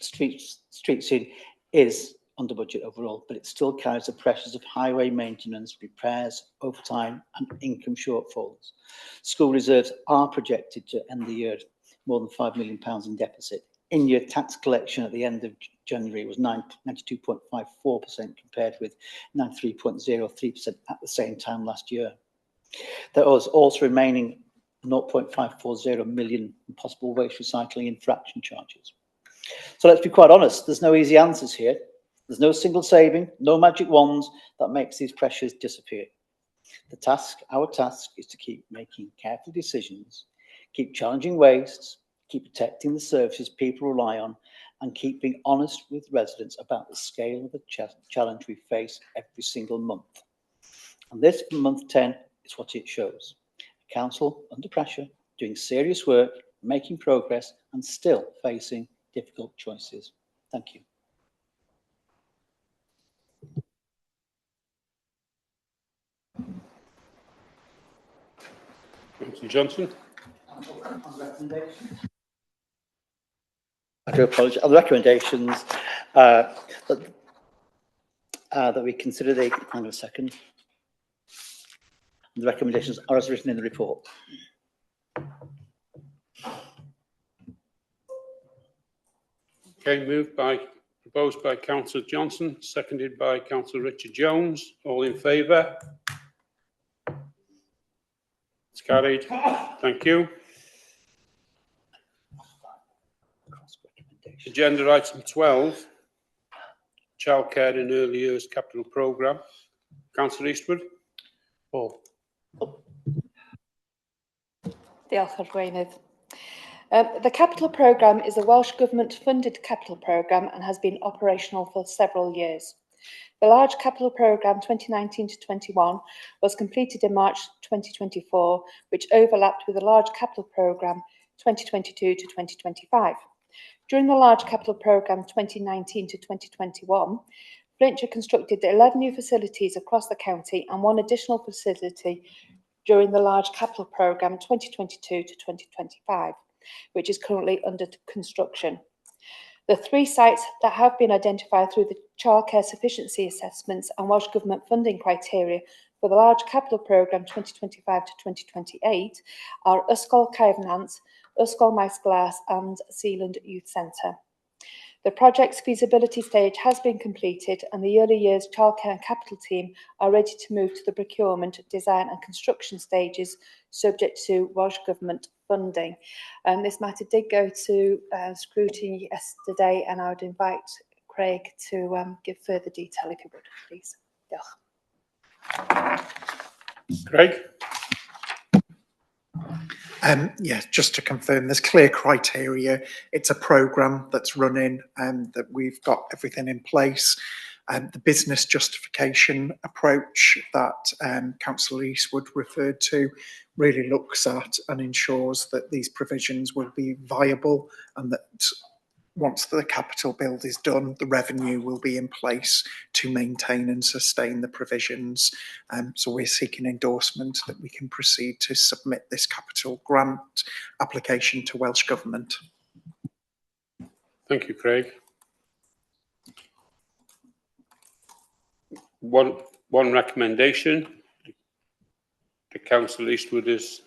street scene is under budget overall, but it still carries the pressures of highway maintenance, repairs, overtime and income shortfalls. School reserves are projected to end the year more than £5 million in deficit. In-year tax collection at the end of January was 92.54% compared with 93.03% at the same time last year. There was also remaining 0.540 million in possible waste recycling infraction charges. So let's be quite honest, there's no easy answers here. There's no single saving, no magic wands that makes these pressures disappear. Our task is to keep making careful decisions, keep challenging wastes, keep protecting the services people rely on, and keep being honest with residents about the scale of the challenge we face every single month. And this, for month 10, is what it shows. A council under pressure, doing serious work, making progress, and still facing difficult choices. Thank you.
Councillor Johnson.
I do apologise. On the recommendations, that we consider the. Hang on a second. The recommendations are as written in the report.
Okay, proposed by Councillor Johnson, seconded by Councillor Richard Jones. All in favour? It's carried. Thank you. Agenda item 12, childcare and early years capital programme. Councillor Eastwood. Paul.
Diolch o'r Gweinydd. The capital programme is a Welsh Government funded capital programme and has been operational for several years. The large capital programme 2019 to 21 was completed in March 2024, which overlapped with the large capital programme 2022 to 2025. During the large capital programme 2019 to 2021, Flintshire constructed 11 new facilities across the county and one additional facility during the large capital programme 2022 to 2025, which is currently under construction. The 3 sites that have been identified through the childcare sufficiency assessments and Welsh Government funding criteria for the large capital programme 2025 to 2028 are Ysgol Caernarfon, Ysgol Maes Glas and Sealand Youth Centre. The project's feasibility stage has been completed and the early years childcare and capital team are ready to move to the procurement, design and construction stages subject to Welsh Government funding. This matter did go to scrutiny yesterday and I would invite Craig to give further detail if you would, please. Diolch.
Craig.
Yeah, just to confirm, there's clear criteria. It's a programme that's running and that we've got everything in place. The business justification approach that Councillor Eastwood referred to really looks at and ensures that these provisions will be viable and that once the capital build is done, the revenue will be in place to maintain and sustain the provisions. So we're seeking endorsement that we can proceed to submit this capital grant application to Welsh Government.
Thank you, Craig. One recommendation. The Councillor Eastwood is.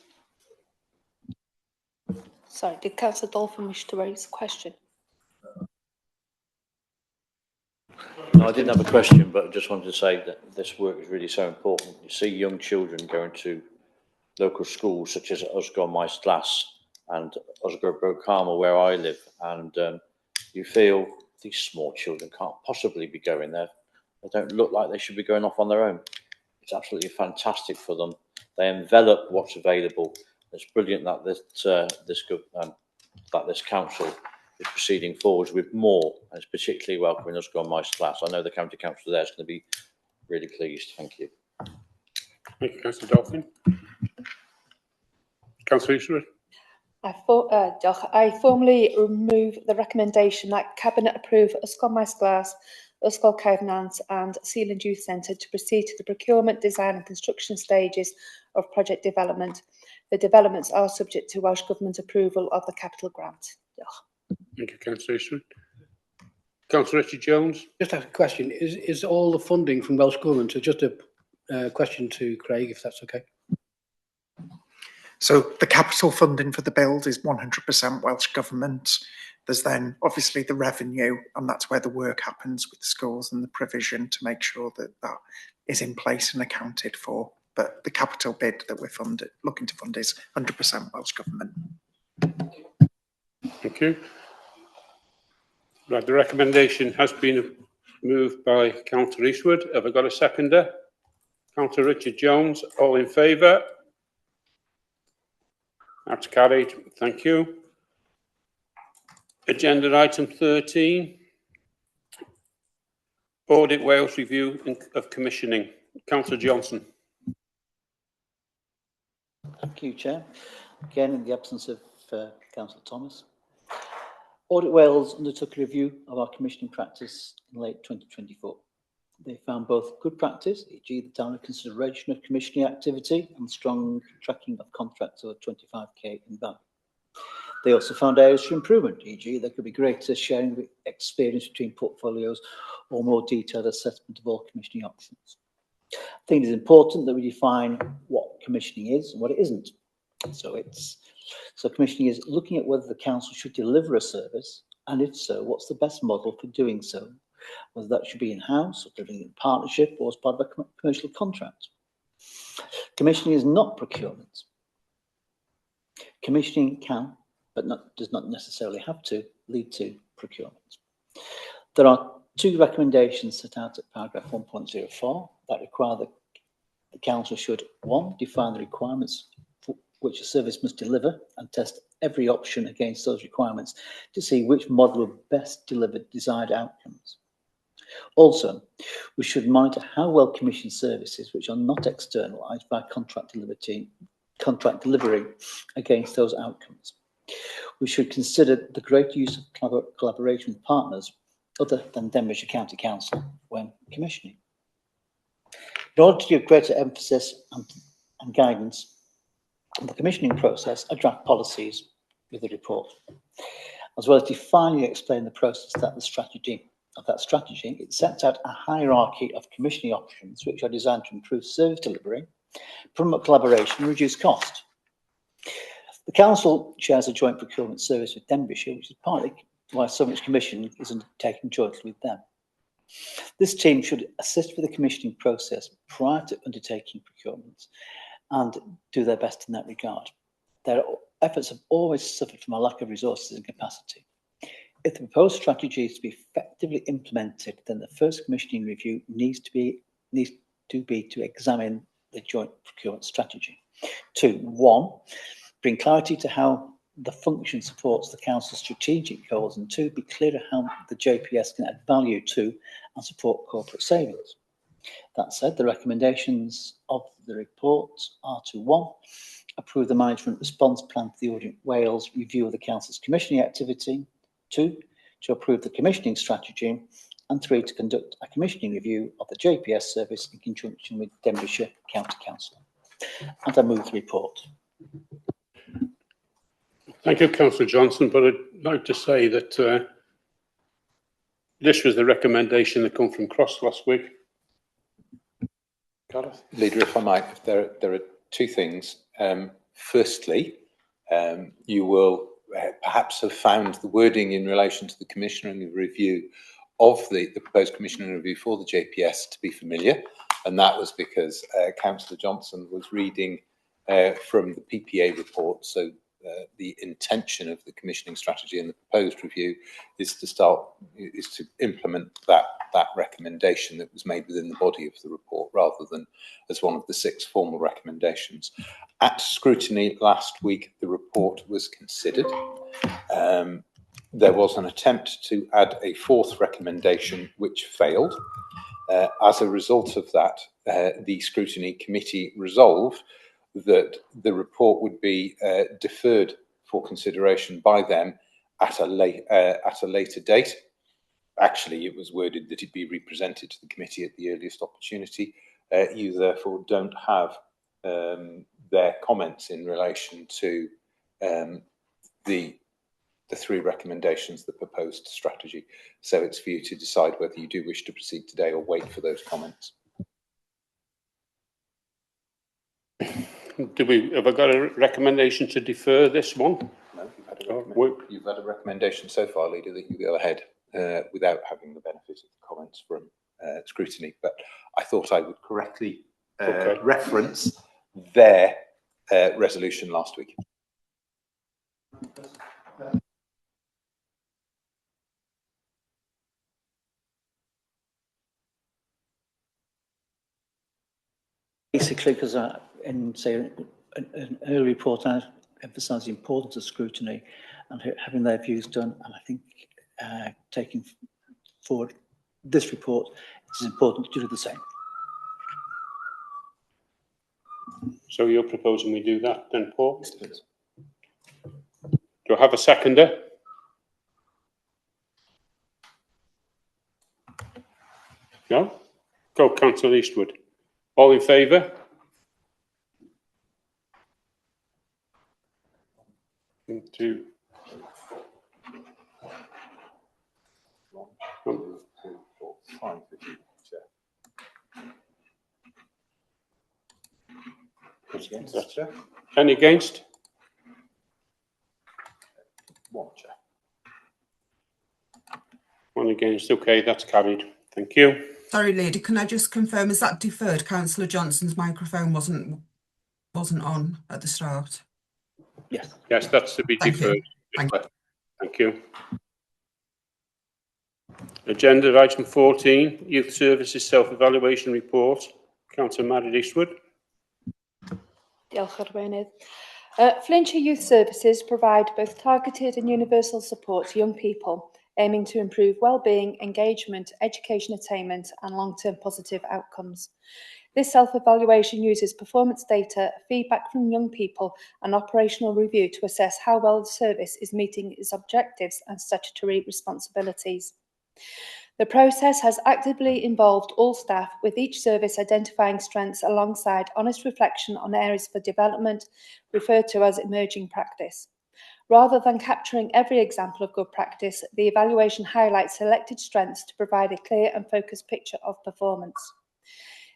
Sorry, did Councillor Dolphin wish to raise a question?
No, I didn't have a question, but I just wanted to say that this work is really so important. You see young children going to local schools such as Ysgol Maes Glas and Ysgol Bro Carmel, where I live, and you feel these small children can't possibly be going there. They don't look like they should be going off on their own. It's absolutely fantastic for them. They envelop what's available. It's brilliant that this council is proceeding forwards with more, and it's particularly welcoming Ysgol Maes Glas. I know the county council there is going to be really pleased. Thank you.
Thank you, Councillor Dolphin. Councillor Eastwood.
I formally remove the recommendation that Cabinet approve Ysgol Maes Glas, Ysgol Caernarfon and Sealand Youth Centre to proceed to the procurement, design and construction stages of project development. The developments are subject to Welsh Government approval of the capital grant.
Thank you, Councillor Eastwood. Councillor Richard Jones.
Just a question. Is all the funding from Welsh Government? So just a question to Craig, if that's okay.
So the capital funding for the build is 100% Welsh Government. There's then obviously the revenue, and that's where the work happens with the schools and the provision to make sure that that is in place and accounted for. But the capital bid that we're looking to fund is 100% Welsh Government.
Thank you. Right, the recommendation has been moved by Councillor Eastwood. Have I got a seconder? Councillor Richard Jones. All in favour? That's carried. Thank you. Agenda item 13. Audit Wales review of commissioning. Councillor Johnson.
Thank you, Chair. Again, in the absence of Councillor Thomas. Audit Wales undertook a review of our commissioning practice in late 2024. They found both good practice, e.g. the direct consideration of commissioning activity and strong tracking of contracts over 25k in value. They also found areas for improvement, e.g. there could be greater sharing of experience between portfolios or more detailed assessment of all commissioning options. I think it's important that we define what commissioning is and what it isn't. So commissioning is looking at whether the council should deliver a service, and if so, what's the best model for doing so? Whether that should be in-house or delivering in partnership or as part of a commercial contract. Commissioning is not procurement. Commissioning can, but does not necessarily have to, lead to procurement. There are two recommendations set out at paragraph 1.04 that require that the council should, one, define the requirements for which a service must deliver and test every option against those requirements to see which model will best deliver desired outcomes. Also, we should monitor how well commissioned services which are not externalised by contract delivery against those outcomes. We should consider the great use of collaboration with partners other than Denbighshire County Council when commissioning. In order to give greater emphasis and guidance on the commissioning process, I draft policies with the report, as well as defining and explain the process that that strategy, it sets out a hierarchy of commissioning options which are designed to improve service delivery, promote collaboration and reduce cost. The council shares a joint procurement service with Denbighshire, which is partly why so much commissioning is undertaken jointly with them. This team should assist with the commissioning process prior to undertaking procurements and do their best in that regard. Their efforts have always suffered from a lack of resources and capacity. If the proposed strategy is to be effectively implemented, then the first commissioning review needs to be to examine the joint procurement strategy. 2, 1, bring clarity to how the function supports the council's strategic goals, and 2, be clear how the JPS can add value to and support corporate savings. That said, the recommendations of the report are to 1, approve the management response plan to the Audit Wales review of the council's commissioning activity, 2, to approve the commissioning strategy, and 3, to conduct a commissioning review of the JPS service in conjunction with Denbighshire County Council. And I move the report.
Thank you, Councillor Johnson, but I'd like to say that this was the recommendation that came from Cross last week. Gareth?
Leader, if I might, there are two things. Firstly, you will perhaps have found the wording in relation to the commissioning review of the proposed commissioning review for the JPS to be familiar, and that was because Councillor Johnson was reading from the PPA report. So the intention of the commissioning strategy and the proposed review is to implement that recommendation that was made within the body of the report, rather than as one of the 6 formal recommendations. At scrutiny last week, the report was considered. There was an attempt to add a 4th recommendation, which failed. As a result of that, the scrutiny committee resolved that the report would be deferred for consideration by them at a later date. Actually, it was worded that it be represented to the committee at the earliest opportunity. You therefore don't have their comments in relation to the the three recommendations, the proposed strategy. So it's for you to decide whether you do wish to proceed today or wait for those comments.
Have I got a recommendation to defer this one?
No, you've had a recommendation so far, Leader, that you go ahead without having the benefit of the comments from scrutiny. But I thought I would correctly reference their resolution last week.
Basically, because in, say, an early report, I emphasised the importance of scrutiny and having their views done. And I think taking forward this report, it is important to do the same.
So you're proposing we do that then, Paul? Yes, please. Do I have a seconder? No? Go, Councillor Eastwood. All in favour? Two.
1, 2, 3, 4, 5 for you, Chair. Against, Chair?
Any against?
1, Chair.
1 against. Okay, that's carried. Thank you.
Sorry, Leader, can I just confirm, is that deferred? Councillor Johnson's microphone wasn't on at the start.
Yes.
Yes, that's to be deferred. Thank you. Agenda item 14, Youth Services Self-Evaluation Report. Councillor Madrid Eastwood.
Diolch, Arweinydd. Flintshire Youth Services provide both targeted and universal support to young people, aiming to improve well-being, engagement, education attainment and long-term positive outcomes. This self-evaluation uses performance data, feedback from young people and operational review to assess how well the service is meeting its objectives and statutory responsibilities. The process has actively involved all staff, with each service identifying strengths alongside honest reflection on areas for development, referred to as emerging practice. Rather than capturing every example of good practice, the evaluation highlights selected strengths to provide a clear and focused picture of performance.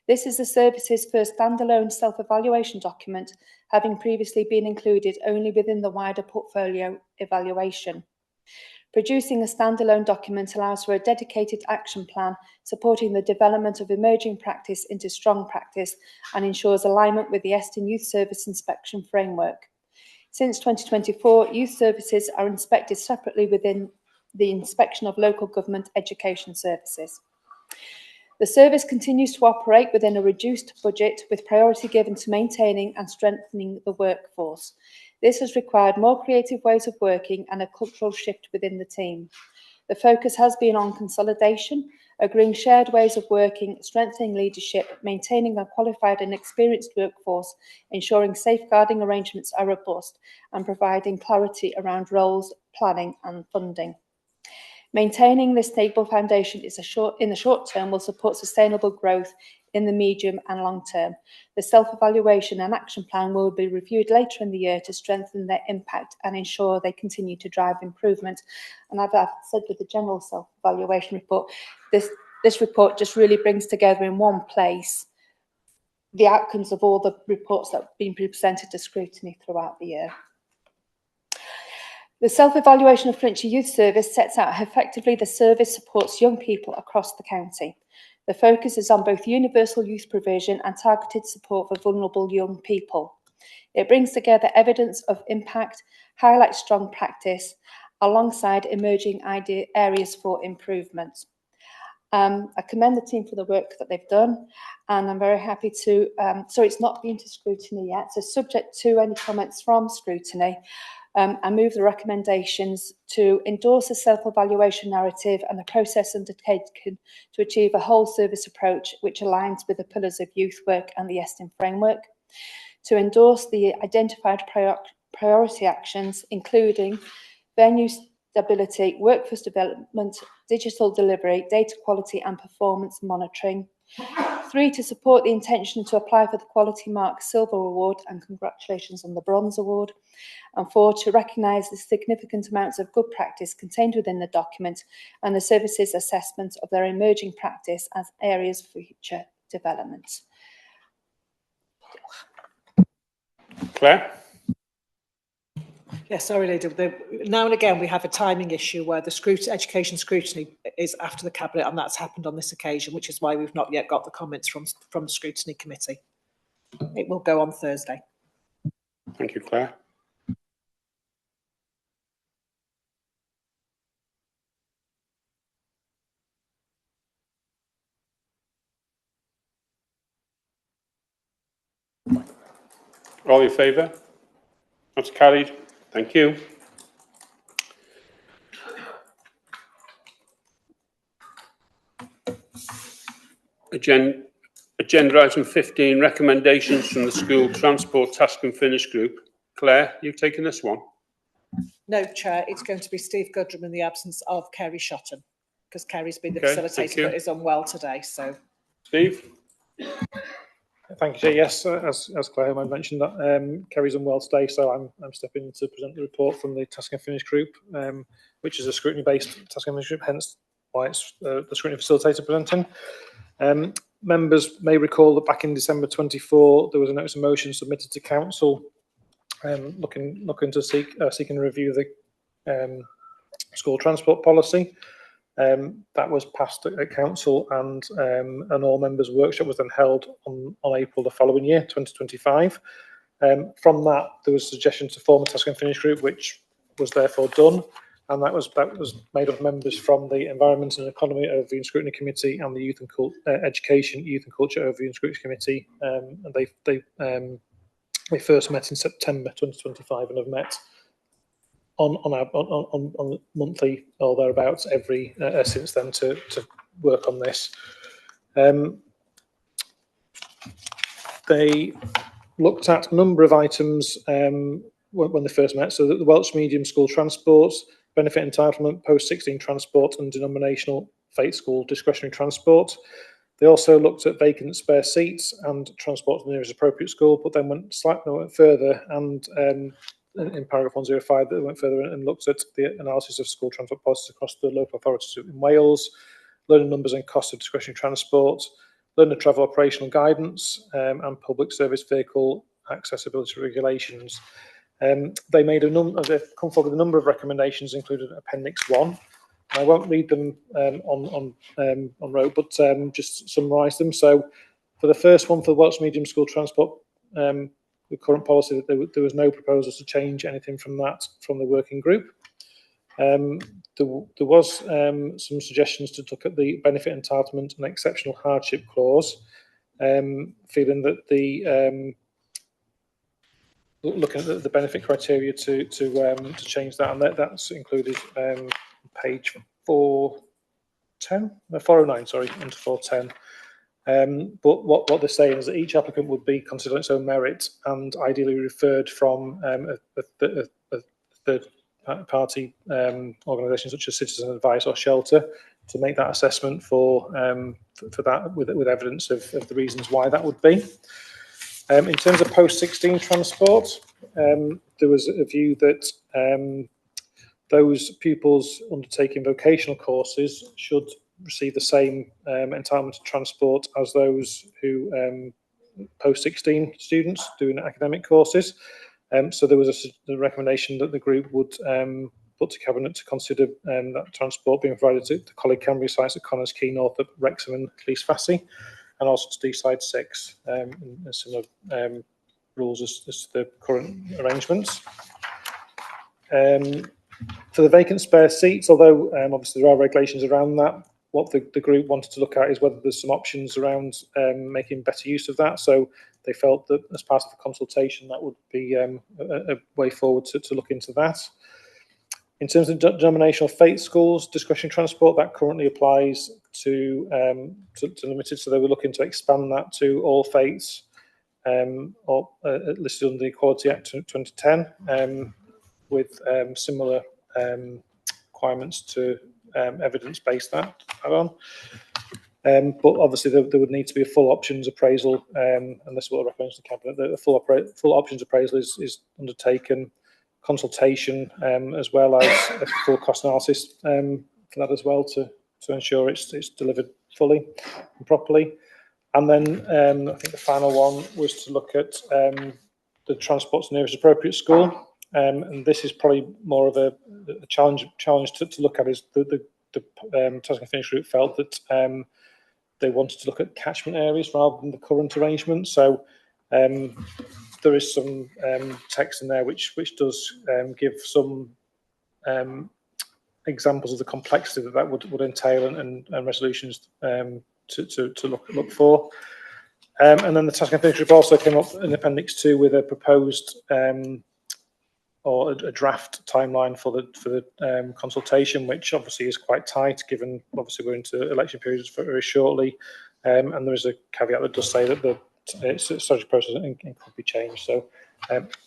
This is the service's first standalone self-evaluation document, having previously been included only within the wider portfolio evaluation. Producing a standalone document allows for a dedicated action plan, supporting the development of emerging practice into strong practice and ensures alignment with the Eston Youth Service Inspection Framework. Since 2024, youth services are inspected separately within the inspection of local government education services. The service continues to operate within a reduced budget, with priority given to maintaining and strengthening the workforce. This has required more creative ways of working and a cultural shift within the team. The focus has been on consolidation, agreeing shared ways of working, strengthening leadership, maintaining a qualified and experienced workforce, ensuring safeguarding arrangements are robust, and providing clarity around roles, planning and funding. Maintaining this stable foundation in the short term will support sustainable growth in the medium and long term. The self-evaluation and action plan will be reviewed later in the year to strengthen their impact and ensure they continue to drive improvement. And I've said with the general self-evaluation report, this report just really brings together in one place the outcomes of all the reports that have been presented to scrutiny throughout the year. The self-evaluation of Flintshire Youth Service sets out how effectively the service supports young people across the county. The focus is on both universal youth provision and targeted support for vulnerable young people. It brings together evidence of impact, highlights strong practice, alongside emerging areas for improvement. I commend the team for the work that they've done, and I'm very happy to, so it's not been to scrutiny yet, so subject to any comments from scrutiny, I move the recommendations to endorse a self-evaluation narrative and the process undertaken to achieve a whole service approach which aligns with the pillars of youth work and the Eston framework, to endorse the identified priority actions, including venue stability, workforce development, digital delivery, data quality and performance monitoring, 3, to support the intention to apply for the Quality Mark Silver Award, and congratulations on the Bronze Award. And 4, to recognise the significant amounts of good practice contained within the document and the services assessment of their emerging practice as areas for future development.
Claire?
Yeah, sorry, Leader. Now and again, we have a timing issue where the education scrutiny is after the Cabinet, and that's happened on this occasion, which is why we've not yet got the comments from the Scrutiny Committee. It will go on Thursday.
Thank you, Claire. All in favour? That's carried. Thank you. Agenda item 15, recommendations from the School Transport Task and Finish Group. Claire, you taking this one?
No, Chair, it's going to be Steve Goodrum in the absence of Kerry Shotton, because Kerry's been the
Okay, thank
facilitator
you.
but is unwell today. So,
Steve?
Thank you, Chair. Yes, as Claire mentioned, that Kerry's unwell today, so I'm stepping in to present the report from the Task and Finish Group, which is a scrutiny-based Task and Finish Group, hence why it's the scrutiny facilitator presenting. Members may recall that back in December 24, there was a notice of motion submitted to Council looking to seeking a review of the school transport policy. That was passed at Council, and an all members workshop was then held on April the following year, 2025. From that, there was a suggestion to form a Task and Finish Group, which was therefore done, and that was made of members from the Environment and Economy Overview and Scrutiny Committee and the Youth and Education, Youth and Culture Overview and Scrutiny Committee. And they first met in September 2025 and have met on monthly or thereabouts every since then to work on this. They looked at a number of items when they first met. So the Welsh Medium School Transport, benefit entitlement, post-16 transport, and denominational faith school discretionary transport. They also looked at vacant spare seats and transport to the nearest appropriate school, but then went slightly further and in paragraph 105, they went further and looked at the analysis of school transport policies across the local authorities in Wales, learning numbers and costs of discretionary transport, learner travel operational guidance, and public service vehicle accessibility regulations. They made they've come forward with a number of recommendations, including Appendix 1. I won't read them on road, but just summarise them. So, for the first one, for the Welsh Medium School Transport, the current policy, that there was no proposals to change anything from the working group. There was some suggestions to look at the benefit entitlement and exceptional hardship clause, feeling that looking at the benefit criteria to change that, and that's included page 409, sorry, into 410. But what they're saying is that each applicant would be considered on its own merit and ideally referred from a third-party organisation such as Citizen Advice or Shelter to make that assessment for that with evidence of the reasons why that would be. In terms of post-16 transport, there was a view that those pupils undertaking vocational courses should receive the same entitlement to transport as those who post-16 students doing academic courses. So there was a recommendation that the group would put to Cabinet to consider that transport being provided to Coleg Cambria sites at Connors Quay, Northup, Wrexham and Cleese Fassy, and also to Deeside 6, and similar rules as to the current arrangements. For the vacant spare seats, although obviously there are regulations around that, what the group wanted to look at is whether there's some options around making better use of that. So they felt that as part of the consultation, that would be a way forward to look into that. In terms of denominational faith schools, discretionary transport, that currently applies to limited, so they were looking to expand that to all faiths, or listed under the Equality Act 2010, with similar requirements to evidence-based that on. But obviously there would need to be a full options appraisal, and this is what I recommend to the Cabinet. The full options appraisal is undertaken, consultation, as well as a full cost analysis for that as well to ensure it's delivered fully and properly. And then I think the final one was to look at the transport to nearest appropriate school, and this is probably more of a challenge to look at. Is the Task and Finish group felt that they wanted to look at catchment areas rather than the current arrangement. So there is some text in there which does give some examples of the complexity that would entail and resolutions to look for. And then the Task and Finish group also came up in Appendix 2 with a proposed or a draft timeline for the consultation, which obviously is quite tight, given obviously we're into election periods very shortly, and there is a caveat that does say that the strategy process could be changed. So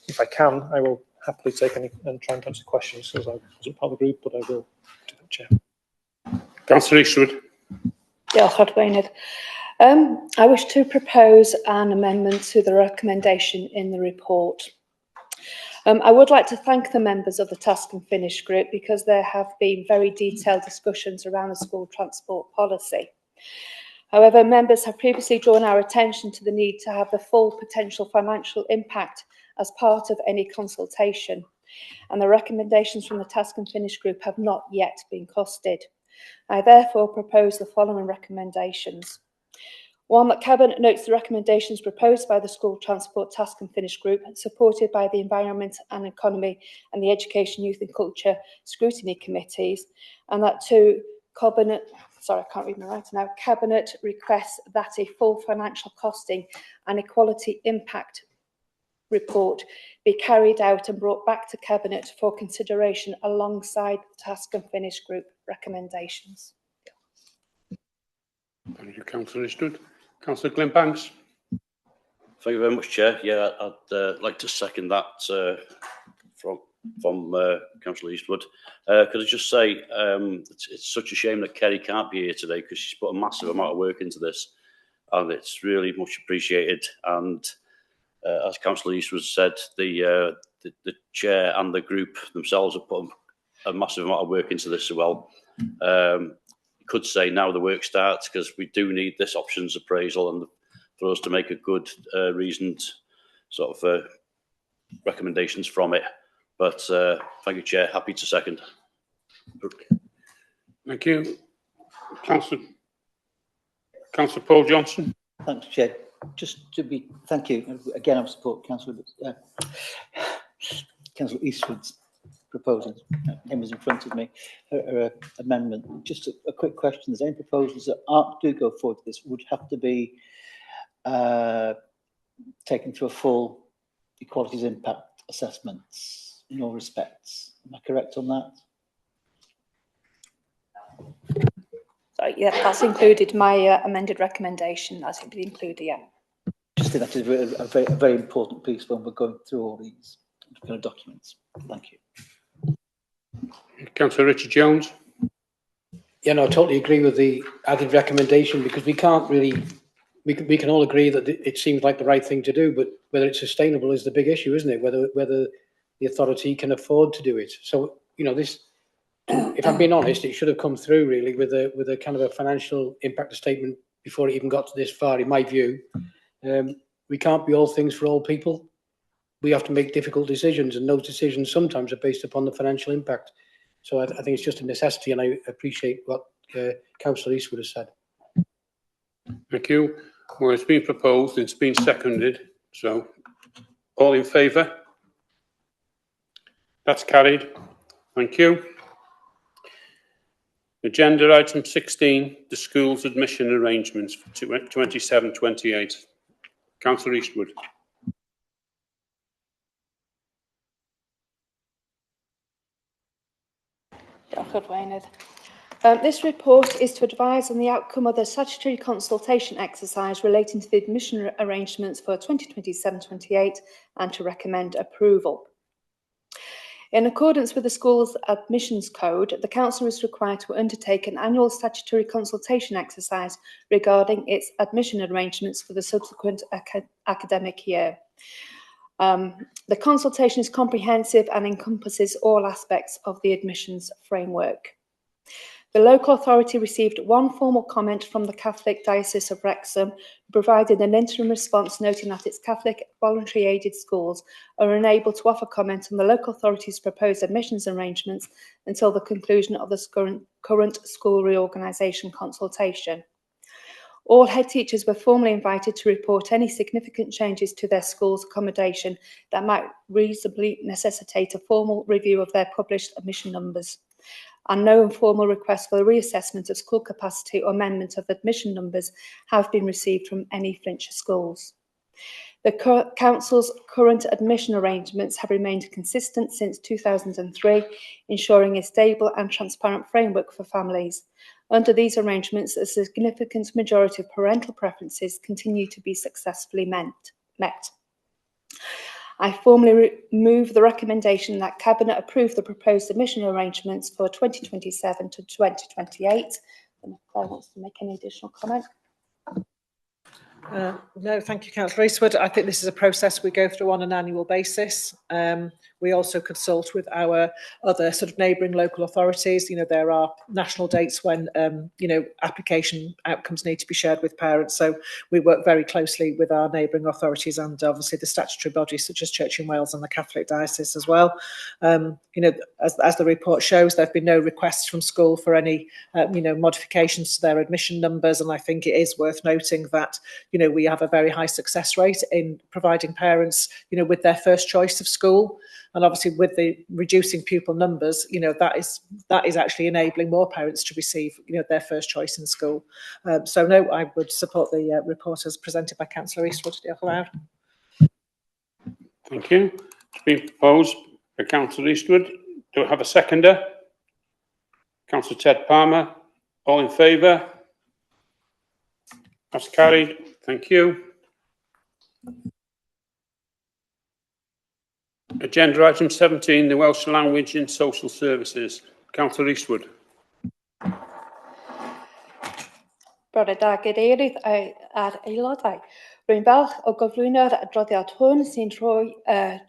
if I can, I will happily take any and try and answer questions, as I wasn't part of the group, but I will do that, Chair.
Councillor Eastwood.
I wish to propose an amendment to the recommendation in the report. I would like to thank the members of the Task and Finish group, because there have been very detailed discussions around the school transport policy. However, members have previously drawn our attention to the need to have the full potential financial impact as part of any consultation, and the recommendations from the Task and Finish group have not yet been costed. I therefore propose the following recommendations. 1, that Cabinet notes the recommendations proposed by the School Transport Task and Finish group, supported by the Environment and Economy and the Education, Youth and Culture Scrutiny Committees, and that 2, Cabinet requests that a full financial costing and equality impact report be carried out and brought back to Cabinet for consideration alongside the Task and Finish group recommendations.
Thank you, Councillor Eastwood. Councillor Glenn Banks.
Thank you very much, Chair. Yeah, I'd like to second that from Councillor Eastwood. Could I just say it's such a shame that Kerry can't be here today, because she's put a massive amount of work into this, and it's really much appreciated. And as Councillor Eastwood said, the Chair and the group themselves have put a massive amount of work into this as well. Could say now the work starts, because we do need this options appraisal and for us to make a good reasoned sort of recommendations from it. But thank you, Chair. Happy to second.
Thank you. Councillor Paul Johnson.
Thanks, Chair. Just to be, thank you. Again, I support Councillor Eastwood's proposals. Him is in front of me. Amendment. Just a quick question. There's any proposals that do go forward to this would have to be taken through a full equalities impact assessments in all respects. Am I correct on that?
So, yeah, that's included. My amended recommendation, that's included, yeah.
Just think that is a very important piece when we're going through all these kind of documents. Thank you.
Councillor Richard Jones.
Yeah, no, I totally agree with the added recommendation, because we can't really, we can all agree that it seems like the right thing to do, but whether it's sustainable is the big issue, isn't it? Whether the authority can afford to do it. So, you know, this, if I'm being honest, it should have come through really with a kind of a financial impact statement before it even got to this far, in my view. We can't be all things for all people. We have to make difficult decisions, and those decisions sometimes are based upon the financial impact. So I think it's just a necessity, and I appreciate what Councillor Eastwood has said.
Thank you. Well, it's been proposed, it's been seconded. So, all in favour? That's carried. Thank you. Agenda item 16, the schools admission arrangements for 27-28. Councillor Eastwood.
This report is to advise on the outcome of the statutory consultation exercise relating to the admission arrangements for 2027-28 and to recommend approval. In accordance with the school's admissions code, the council is required to undertake an annual statutory consultation exercise regarding its admission arrangements for the subsequent academic year. The consultation is comprehensive and encompasses all aspects of the admissions framework. The local authority received one formal comment from the Catholic Diocese of Wrexham, who provided an interim response noting that its Catholic voluntary aided schools are unable to offer comment on the local authority's proposed admissions arrangements until the conclusion of the current school reorganisation consultation. All head teachers were formally invited to report any significant changes to their school's accommodation that might reasonably necessitate a formal review of their published admission numbers, and no informal requests for a reassessment of school capacity or amendment of admission numbers have been received from any Flintshire schools. The Council's current admission arrangements have remained consistent since 2003, ensuring a stable and transparent framework for families. Under these arrangements, a significant majority of parental preferences continue to be successfully met. I formally move the recommendation that Cabinet approve the proposed admission arrangements for 2027 to 2028. And if Claire wants to make any additional comment.
No, thank you, Councillor Eastwood. I think this is a process we go through on an annual basis. We also consult with our other sort of neighbouring local authorities. You know, there are national dates when, you know, application outcomes need to be shared with parents. So we work very closely with our neighbouring authorities and obviously the statutory bodies such as Church in Wales and the Catholic Diocese as well. You know, as the report shows, there have been no requests from school for any, you know, modifications to their admission numbers. And I think it is worth noting that, you know, we have a very high success rate in providing parents, you know, with their first choice of school. And obviously with the reducing pupil numbers, you know, that is actually enabling more parents to receive, you know, their first choice in school. So no, I would support the report as presented by Councillor Eastwood. Diolch yn fawr.
Thank you. It's been proposed by Councillor Eastwood. Do I have a seconder? Councillor Ted Palmer. All in favour? That's carried. Thank you. Agenda item 17, the Welsh language in social services. Councillor Eastwood.
Bore da gadeirydd a'r aelodau. Rwy'n falch o gyflwyno'r adroddiad hwn sy'n rhoi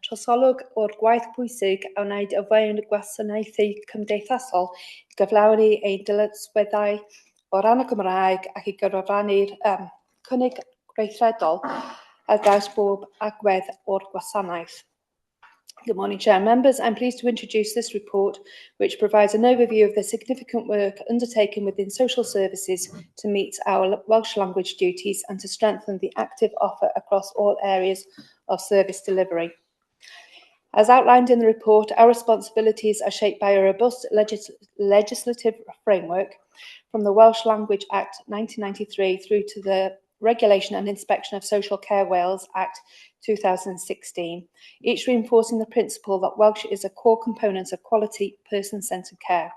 trosolwg o'r gwaith pwysig a wneud o fewn y gwasanaethau cymdeithasol i gyflawni ei dyletsweddau o ran y Gymraeg ac i gyfrannu'r cynnig gweithredol ar draws bob agwedd o'r gwasanaeth. Good morning, Chair and Members. I'm pleased to introduce this report, which provides an overview of the significant work undertaken within social services to meet our Welsh language duties and to strengthen the active offer across all areas of service delivery. As outlined in the report, our responsibilities are shaped by a robust legislative framework from the Welsh Language Act 1993 through to the Regulation and Inspection of Social Care Wales Act 2016, each reinforcing the principle that Welsh is a core component of quality, person-centred care.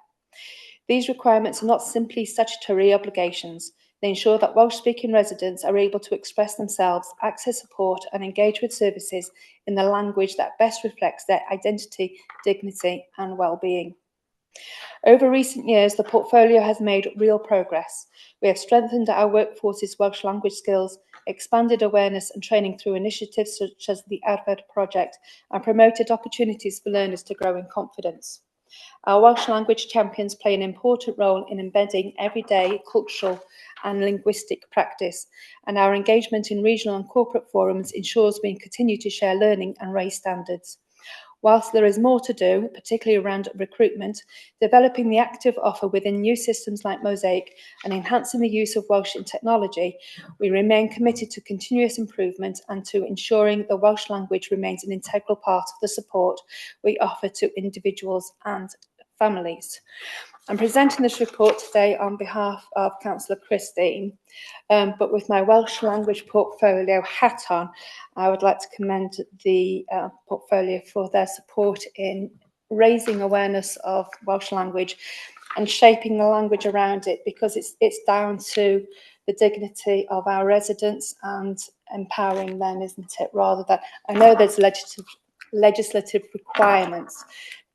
These requirements are not simply statutory obligations. They ensure that Welsh-speaking residents are able to express themselves, access support and engage with services in the language that best reflects their identity, dignity and well-being. Over recent years, the portfolio has made real progress. We have strengthened our workforce's Welsh language skills, expanded awareness and training through initiatives such as the Arfer project, and promoted opportunities for learners to grow in confidence. Our Welsh language champions play an important role in embedding everyday cultural and linguistic practice, and our engagement in regional and corporate forums ensures we continue to share learning and raise standards. Whilst there is more to do, particularly around recruitment, developing the active offer within new systems like Mosaic and enhancing the use of Welsh in technology, we remain committed to continuous improvement and to ensuring the Welsh language remains an integral part of the support we offer to individuals and families. I'm presenting this report today on behalf of Councillor Christine, but with my Welsh language portfolio hat on, I would like to commend the portfolio for their support in raising awareness of Welsh language and shaping the language around it, because it's down to the dignity of our residents and empowering them, isn't it? Rather than, I know there's legislative requirements,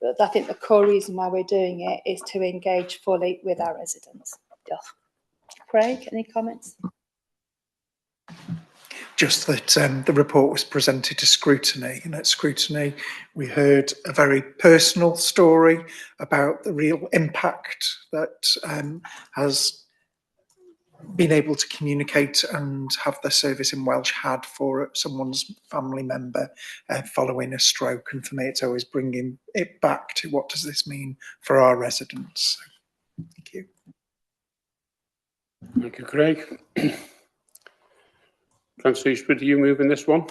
But I think the core reason why we're doing it is to engage fully with our residents. Diolch. Craig, any comments?
Just that the report was presented to scrutiny, and at scrutiny we heard a very personal story about the real impact that has been able to communicate and have the service in Welsh had for someone's family member following a stroke. And for me, it's always bringing it back to what does this mean for our residents. So, thank you.
Thank you, Craig. Councillor Eastwood, are you moving this one?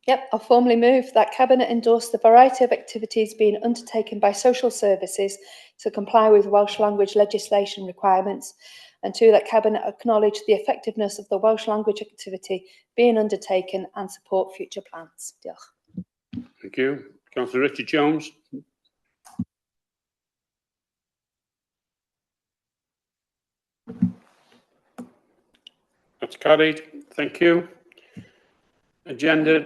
Yep, I'll formally move that Cabinet endorse the variety of activities being undertaken by social services to comply with Welsh language legislation requirements, and 2, that Cabinet acknowledge the effectiveness of the Welsh language activity being undertaken and support future plans. Diolch.
Thank you. Councillor Richard Jones. That's carried. Thank you. Agenda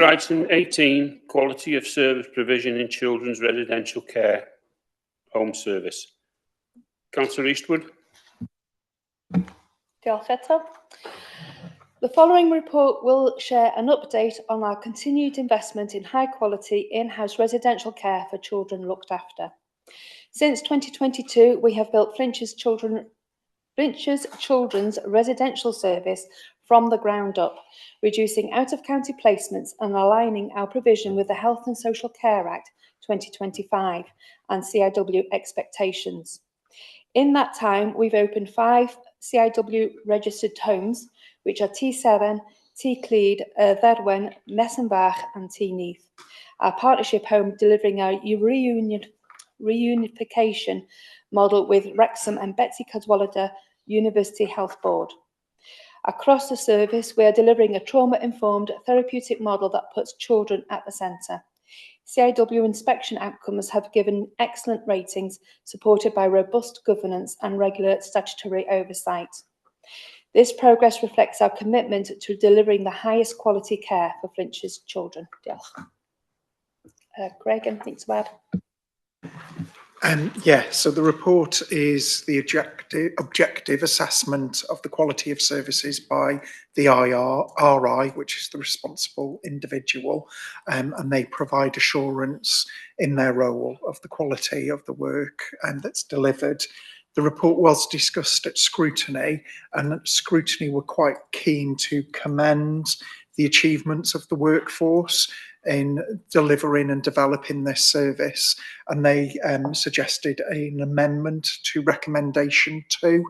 item 18, quality of service provision in children's residential care home service. Councillor Eastwood.
Diolch eto. The following report will share an update on our continued investment in high quality in-house residential care for children looked after. Since 2022, we have built Flintshire Children's Residential Service from the ground up, reducing out-of-county placements and aligning our provision with the Health and Social Care Act 2025 and CIW expectations. In that time, we've opened 5 CIW registered homes, which are T7, T Clede, Dderwen, Messenbach and T Neath. Our partnership home delivering our reunification model with Wrexham and Betsy Cadwallader University Health Board. Across the service, we are delivering a trauma-informed therapeutic model that puts children at the centre. CIW inspection outcomes have given excellent ratings, supported by robust governance and regular statutory oversight. This progress reflects our commitment to delivering the highest quality care for Flintshire's children. Diolch. Craig, anything to add?
So the report is the objective assessment of the quality of services by the RI, which is the responsible individual, and they provide assurance in their role of the quality of the work that's delivered. The report was discussed at scrutiny, and at scrutiny were quite keen to commend the achievements of the workforce in delivering and developing this service, and they suggested an amendment to recommendation 2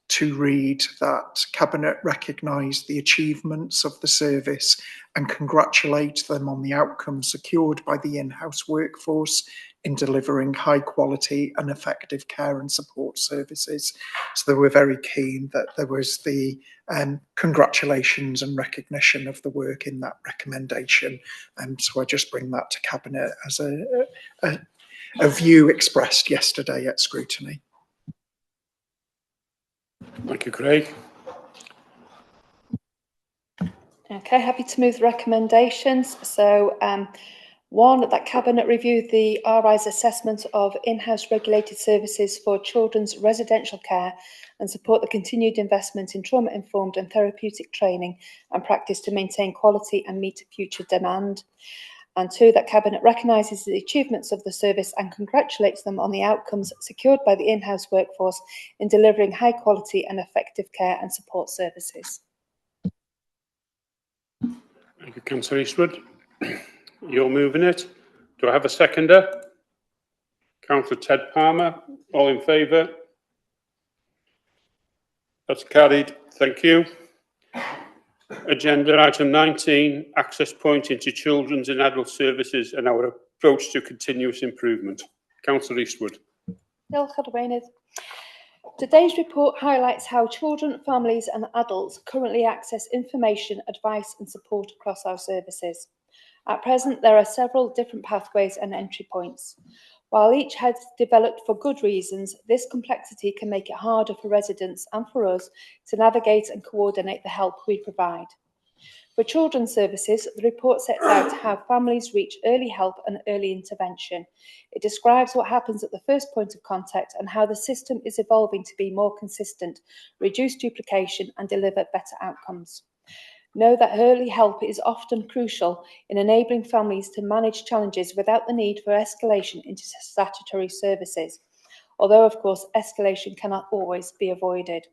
to read that Cabinet recognise the achievements of the service and congratulate them on the outcomes secured by the in-house workforce in delivering high quality and effective care and support services. So they were very keen that there was the congratulations and recognition of the work in that recommendation. So I just bring that to Cabinet as a view expressed yesterday at scrutiny.
Thank you, Craig.
Okay, happy to move the recommendations. So 1, that Cabinet reviewed the RI's assessment of in-house regulated services for children's residential care and support the continued investment in trauma-informed and therapeutic training and practice to maintain quality and meet future demand. And 2, that Cabinet recognises the achievements of the service and congratulates them on the outcomes secured by the in-house workforce in delivering high quality and effective care and support services.
Thank you, Councillor Eastwood. You're moving it. Do I have a seconder? Councillor Ted Palmer. All in favour? That's carried. Thank you. Agenda item 19, access point into children's and adult services and our approach to continuous improvement. Councillor Eastwood.
Today's report highlights how children, families and adults currently access information, advice and support across our services. At present, there are several different pathways and entry points. While each has developed for good reasons, this complexity can make it harder for residents and for us to navigate and coordinate the help we provide. For children's services, the report sets out how families reach early help and early intervention. It describes what happens at the first point of contact and how the system is evolving to be more consistent, reduce duplication and deliver better outcomes. Know that early help is often crucial in enabling families to manage challenges without the need for escalation into statutory services, although of course escalation cannot always be avoided.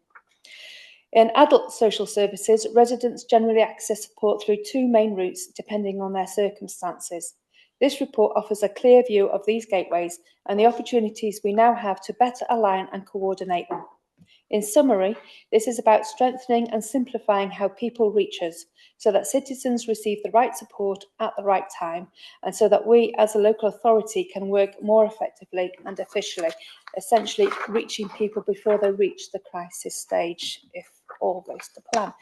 In adult social services, residents generally access support through two main routes depending on their circumstances. This report offers a clear view of these gateways and the opportunities we now have to better align and coordinate them. In summary, this is about strengthening and simplifying how people reach us so that citizens receive the right support at the right time and so that we as a local authority can work more effectively and efficiently, essentially reaching people before they reach the crisis stage, if all goes to plan.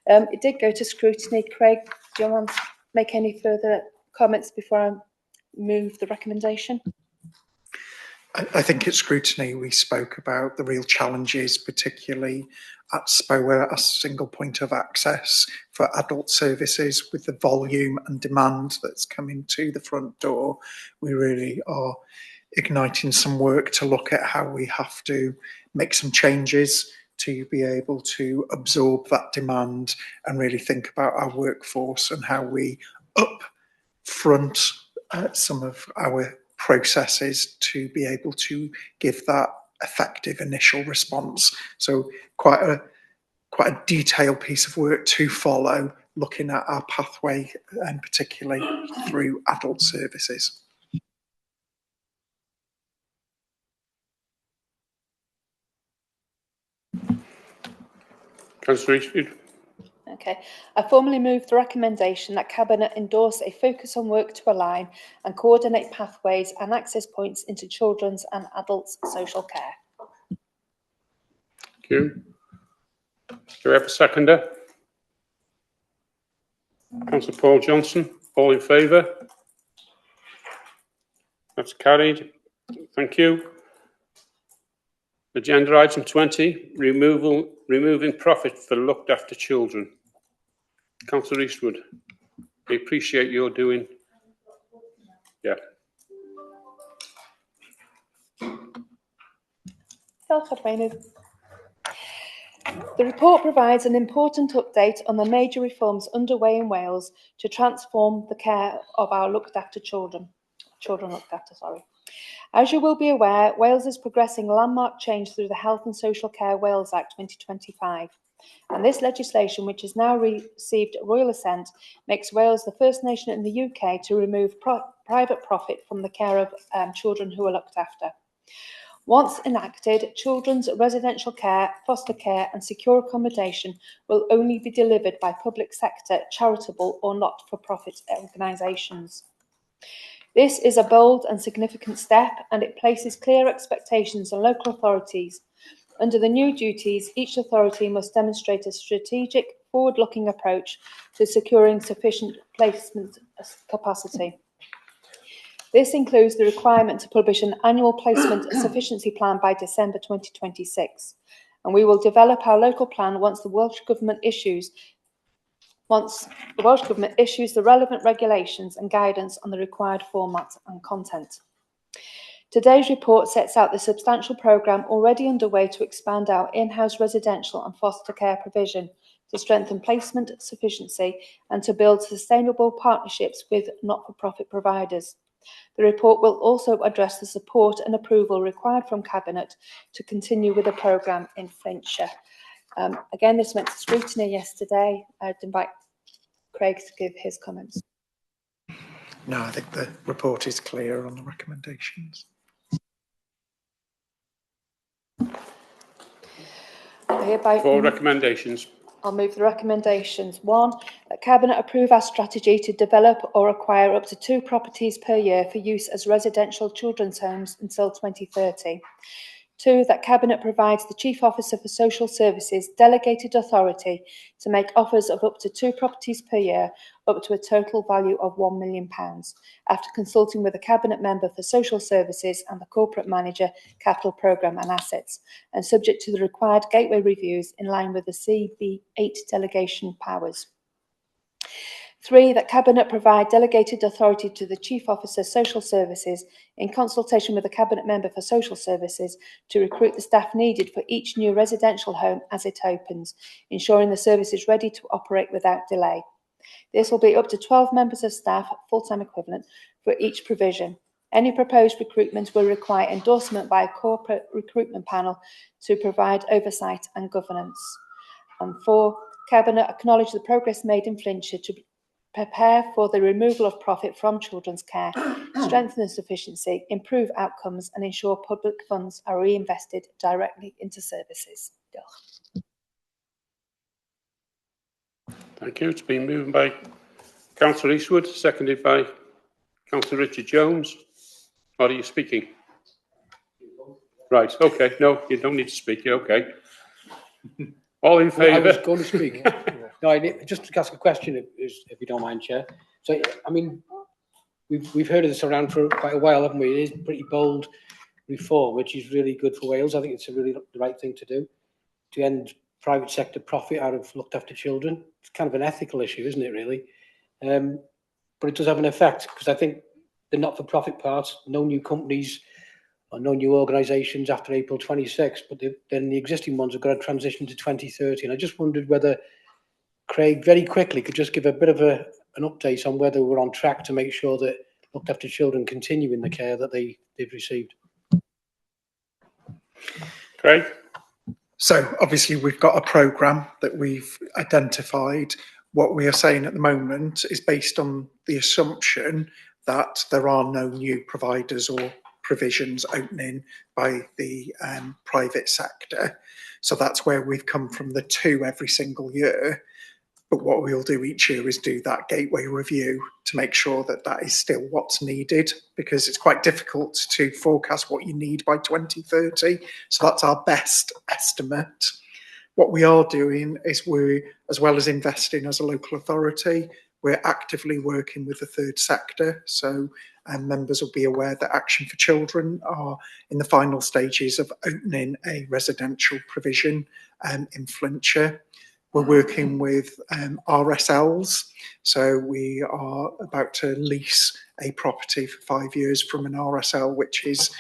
It did go to scrutiny. Craig, do you want to make any further comments before I move the recommendation?
I think at scrutiny we spoke about the real challenges, particularly at SPOA, a single point of access for adult services with the volume and demand that's coming to the front door. We really are igniting some work to look at how we have to make some changes to be able to absorb that demand and really think about our workforce and how we up front some of our processes to be able to give that effective initial response. So quite a detailed piece of work to follow, looking at our pathway and particularly through adult services.
Councillor Eastwood.
Okay. I formally move the recommendation that Cabinet endorse a focus on work to align and coordinate pathways and access points into children's and adults' social care.
Thank you. Do we have a seconder? Councillor Paul Johnson. All in favour? That's carried. Thank you. Agenda item 20, removing profit for looked after children. Councillor Eastwood, I appreciate your doing. Yeah.
The report provides an important update on the major reforms underway in Wales to transform the care of our looked after children. As you will be aware, Wales is progressing landmark change through the Health and Social Care Wales Act 2025. And this legislation, which has now received royal assent, makes Wales the first nation in the UK to remove private profit from the care of children who are looked after. Once enacted, children's residential care, foster care and secure accommodation will only be delivered by public sector, charitable or not-for-profit organisations. This is a bold and significant step, and it places clear expectations on local authorities. Under the new duties, each authority must demonstrate a strategic, forward-looking approach to securing sufficient placement capacity. This includes the requirement to publish an annual placement sufficiency plan by December 2026, and we will develop our local plan once the Welsh Government issues the relevant regulations and guidance on the required format and content. Today's report sets out the substantial programme already underway to expand our in-house residential and foster care provision, to strengthen placement sufficiency and to build sustainable partnerships with not-for-profit providers. The report will also address the support and approval required from Cabinet to continue with the programme in Flintshire. Again, this went to scrutiny yesterday. I'd invite Craig to give his comments.
No, I think the report is clear on the recommendations.
Four recommendations.
I'll move the recommendations. 1, that Cabinet approve our strategy to develop or acquire up to 2 properties per year for use as residential children's homes until 2030. 2, that Cabinet provides the Chief Officer for Social Services delegated authority to make offers of up to 2 properties per year, up to a total value of £1 million, after consulting with a Cabinet member for Social Services and the Corporate Manager, Capital Programme and Assets, and subject to the required gateway reviews in line with the CB8 delegation powers. 3, that Cabinet provide delegated authority to the Chief Officer Social Services in consultation with the Cabinet Member for Social Services to recruit the staff needed for each new residential home as it opens, ensuring the service is ready to operate without delay. This will be up to 12 members of staff, full-time equivalent, for each provision. Any proposed recruitment will require endorsement by a corporate recruitment panel to provide oversight and governance. And 4, Cabinet acknowledge the progress made in Flintshire to prepare for the removal of profit from children's care, strengthen sufficiency, improve outcomes and ensure public funds are reinvested directly into services. Diolch.
Thank you. It's been moved by Councillor Eastwood, seconded by Councillor Richard Jones. Or are you speaking? Right, okay. No, you don't need to speak. You're okay. All in favour?
I was going to speak. No, I need, just to ask a question, if you don't mind, Chair. So, I mean, we've heard of this around for quite a while, haven't we? It is pretty bold reform, which is really good for Wales. I think it's a really the right thing to do, to end private sector profit out of looked after children. It's kind of an ethical issue, isn't it, really? But it does have an effect, because I think the not-for-profit part, no new companies or no new organisations after April 26, but then the existing ones have got to transition to 2030. And I just wondered whether Craig very quickly could just give a bit of an update on whether we're on track to make sure that looked after children continue in the care that they've received.
Craig?
So obviously we've got a programme that we've identified. What we are saying at the moment is based on the assumption that there are no new providers or provisions opening by the private sector. So that's where we've come from the 2 every single year. But what we'll do each year is do that gateway review to make sure that that is still what's needed, because it's quite difficult to forecast what you need by 2030. So that's our best estimate. What we are doing is we, as well as investing as a local authority, we're actively working with the third sector. So members will be aware that Action for Children are in the final stages of opening a residential provision in Flintshire. We're working with RSLs, so we are about to lease a property for 5 years from an RSL, which is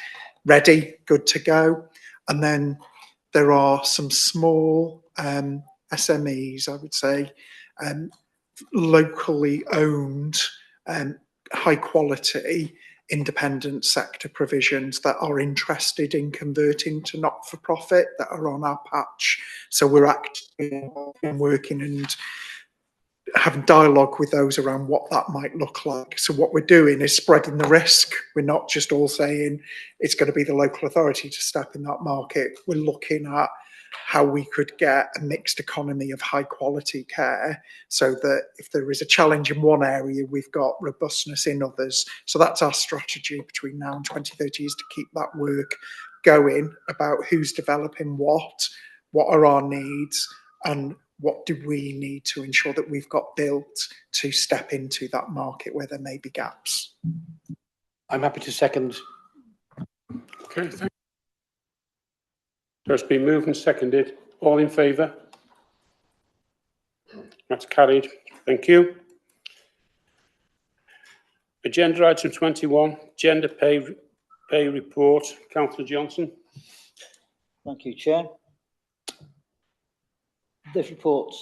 ready, good to go. And then there are some small SMEs, I would say, locally owned, high quality, independent sector provisions that are interested in converting to not-for-profit that are on our patch. So we're actively working and having dialogue with those around what that might look like. So what we're doing is spreading the risk. We're not just all saying it's going to be the local authority to step in that market. We're looking at how we could get a mixed economy of high quality care, so that if there is a challenge in one area, we've got robustness in others. So that's our strategy between now and 2030, is to keep that work going about who's developing what are our needs, and what do we need to ensure that we've got built to step into that market where there may be gaps.
I'm happy to second.
Okay, thank you. So it's been moved and seconded. All in favour? That's carried. Thank you. Agenda item 21, gender pay report. Councillor Johnson.
Thank you, Chair. This report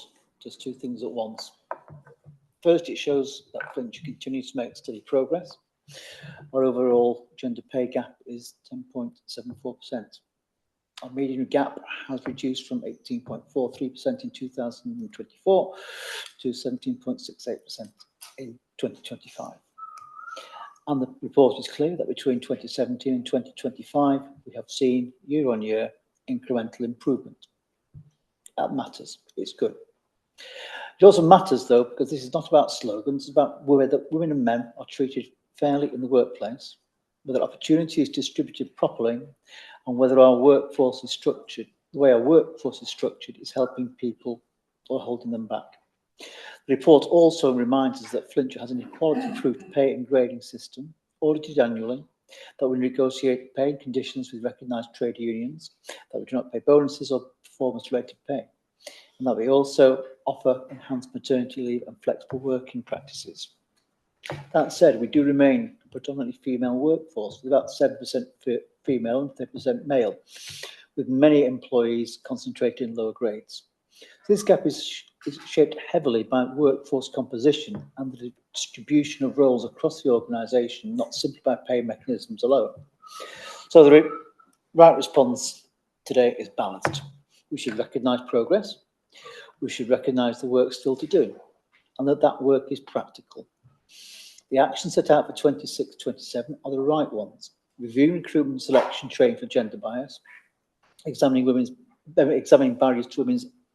does 2 things at once. First, it shows that Flintshire continues to make steady progress. Our overall gender pay gap is 10.74%. Our median gap has reduced from 18.43% in 2024 to 17.68% in 2025. And the report is clear that between 2017 and 2025, we have seen year-on-year incremental improvement. That matters. It's good. It also matters, though, because this is not about slogans. It's about whether women and men are treated fairly in the workplace, whether opportunity is distributed properly, and whether our workforce is structured. The way our workforce is structured is helping people or holding them back. The report also reminds us that Flintshire has an equality-proofed pay and grading system, audited annually, that we negotiate pay conditions with recognised trade unions, that we do not pay bonuses or performance-related pay. and that we also offer enhanced maternity leave and flexible working practices. That said, we do remain a predominantly female workforce, with about 7% female and 30% male, with many employees concentrated in lower grades. This gap is shaped heavily by workforce composition and the distribution of roles across the organisation, not simply by pay mechanisms alone. So the right response today is balanced. We should recognise progress. We should recognise the work still to do, and that work is practical. The actions set out for 26-27 are the right ones. Reviewing recruitment, selection, training for gender bias, examining barriers to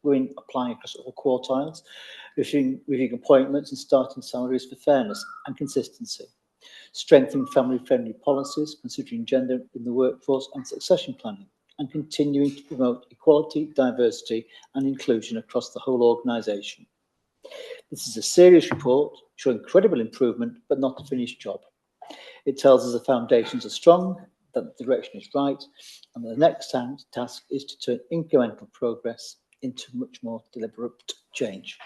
women applying across all quartiles, reviewing appointments and starting salaries for fairness and consistency, strengthening family-friendly policies, considering gender in the workforce and succession planning, and continuing to promote equality, diversity and inclusion across the whole organisation. This is a serious report showing credible improvement, but not a finished job. It tells us the foundations are strong, that the direction is right, and the next task is to turn incremental progress into much more deliberate change.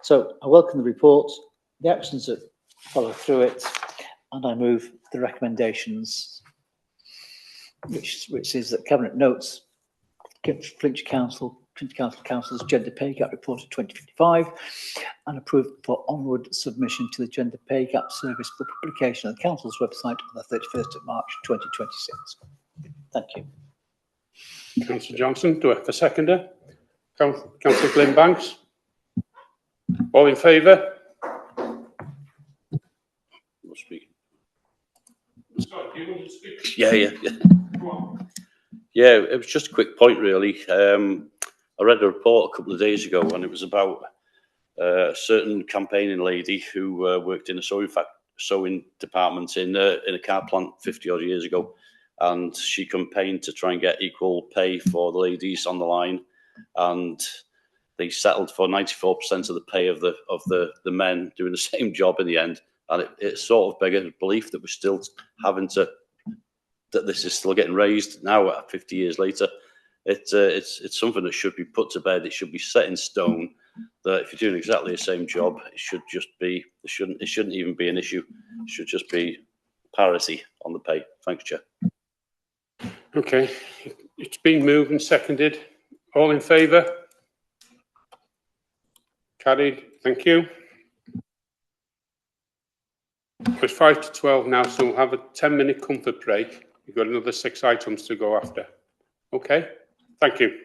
So I welcome the report, the actions that follow through it, and I move the recommendations, which is that Cabinet notes Flintshire Council's Gender Pay Gap Report of 2055 and approved for onward submission to the Gender Pay Gap Service for publication on the Council's website on the 31st of March 2026. Thank you.
Councillor Johnson, do I have a seconder? Councillor Glyn Banks? All in favour? Sorry, do you want to speak?
Yeah.
Go on.
Yeah, it was just a quick point, really. I read a report a couple of days ago, and it was about a certain campaigning lady who worked in a sewing department in a car plant 50 odd years ago, and she campaigned to try and get equal pay for the ladies on the line, and they settled for 94% of the pay of the men doing the same job in the end. And it sort of begged belief that we're still that this is still getting raised now, 50 years later. It's something that should be put to bed. It should be set in stone that if you're doing exactly the same job, it should just be, it shouldn't even be an issue. It should just be parity on the pay. Thanks, Chair.
Okay, it's been moved and seconded. All in favour? Carried. Thank you. It's 5 to 12 now, so we'll have a 10-minute comfort break. We've got another 6 items to go after. Okay, thank you.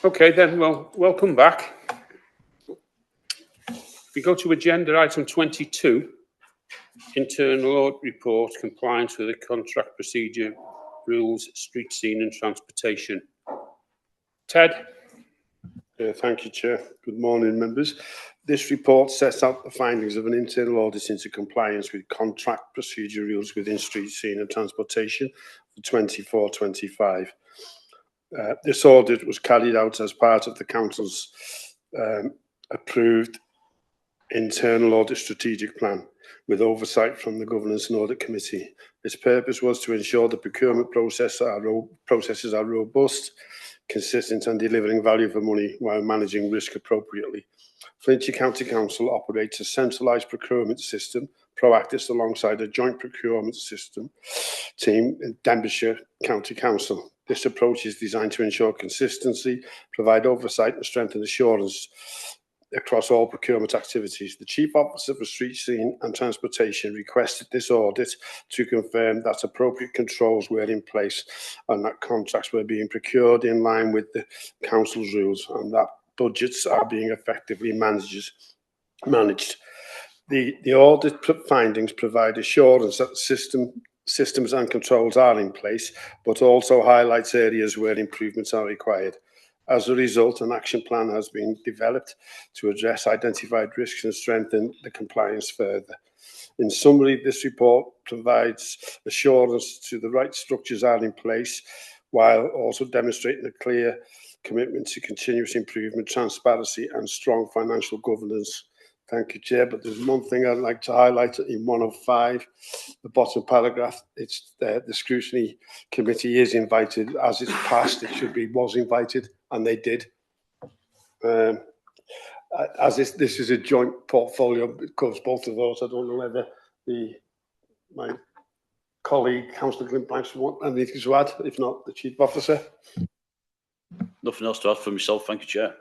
Okay, then, well, welcome back. We go to agenda item 22, internal audit report, compliance with the contract procedure rules, street scene and transportation. Ted?
Thank you, Chair. Good morning, members. This report sets out the findings of an internal audit into compliance with contract procedure rules within street scene and transportation for 24-25. This audit was carried out as part of the Council's approved internal audit strategic plan with oversight from the Governance and Audit Committee. Its purpose was to ensure the procurement processes are robust, consistent and delivering value for money while managing risk appropriately. Flintshire County Council operates a centralised procurement system, Proactis, alongside a joint procurement system team in Denbighshire County Council. This approach is designed to ensure consistency, provide oversight and strengthen assurance across all procurement activities. The Chief Officer for Street Scene and Transportation requested this audit to confirm that appropriate controls were in place and that contracts were being procured in line with the Council's rules and that budgets are being effectively managed. The audit findings provide assurance that systems and controls are in place, but also highlights areas where improvements are required. As a result, an action plan has been developed to address identified risks and strengthen the compliance further. In summary, this report provides assurance to the right structures are in place, while also demonstrating a clear commitment to continuous improvement, transparency and strong financial governance. Thank you, Chair. But there's one thing I'd like to highlight in 105, the bottom paragraph. It's the scrutiny committee is invited. As it's passed, it should be was invited, and they did. As this is a joint portfolio, it covers both of those. I don't know whether my colleague, Councillor Glynn-Blanks, want anything to add. If not, the Chief Officer.
Nothing else to add for myself. Thank you, Chair.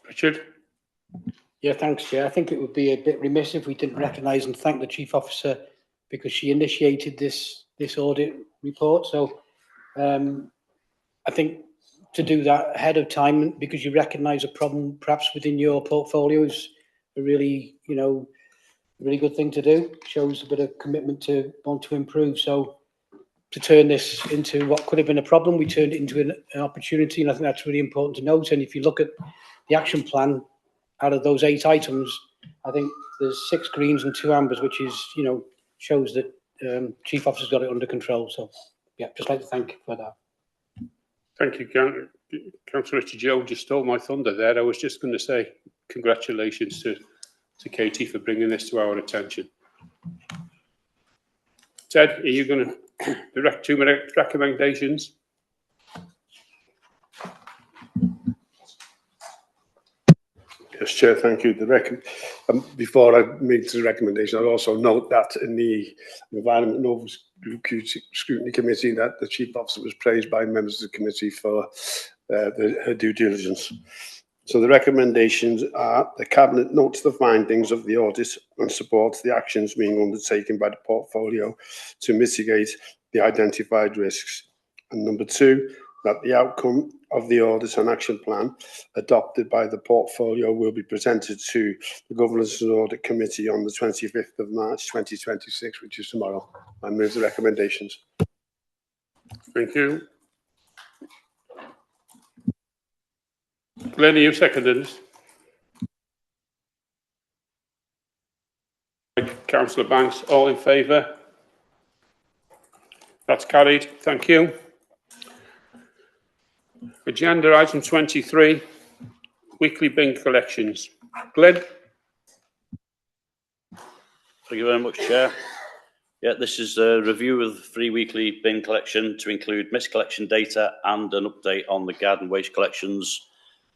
Richard?
Yeah, thanks, Chair. I think it would be a bit remiss if we didn't recognise and thank the Chief Officer because she initiated this audit report. So I think to do that ahead of time, because you recognise a problem perhaps within your portfolio, is a really, really good thing to do. Shows a bit of commitment to want to improve. So to turn this into what could have been a problem, we turned it into an opportunity, and I think that's really important to note. And if you look at the action plan, out of those 8 items, I think there's 6 greens and 2 ambers, which is, shows that Chief Officer's got it under control. So, yeah, just like to thank you for that.
Thank you, Councillor Richard. Joe just stole my thunder there. I was just going to say congratulations to Katie for bringing this to our attention. Ted, are you going to direct 2 recommendations?
Yes, Chair, thank you. Before I make the recommendation, I'll also note that in the Environment and Over Scrutiny Committee that the Chief Officer was praised by members of the committee for her due diligence. So the recommendations are: the Cabinet notes the findings of the audit and supports the actions being undertaken by the portfolio to mitigate the identified risks. And number 2, that the outcome of the audit and action plan adopted by the portfolio will be presented to the Governance and Audit Committee on the 25th of March 2026, which is tomorrow. I move the recommendations.
Thank you. Glenn, you seconded. Councillor Banks, all in favour? That's carried. Thank you. Agenda item 23, weekly bin collections. Glenn?
Thank you very much, Chair. Yeah, this is a review of the free weekly bin collection to include missed collection data and an update on the garden waste collections.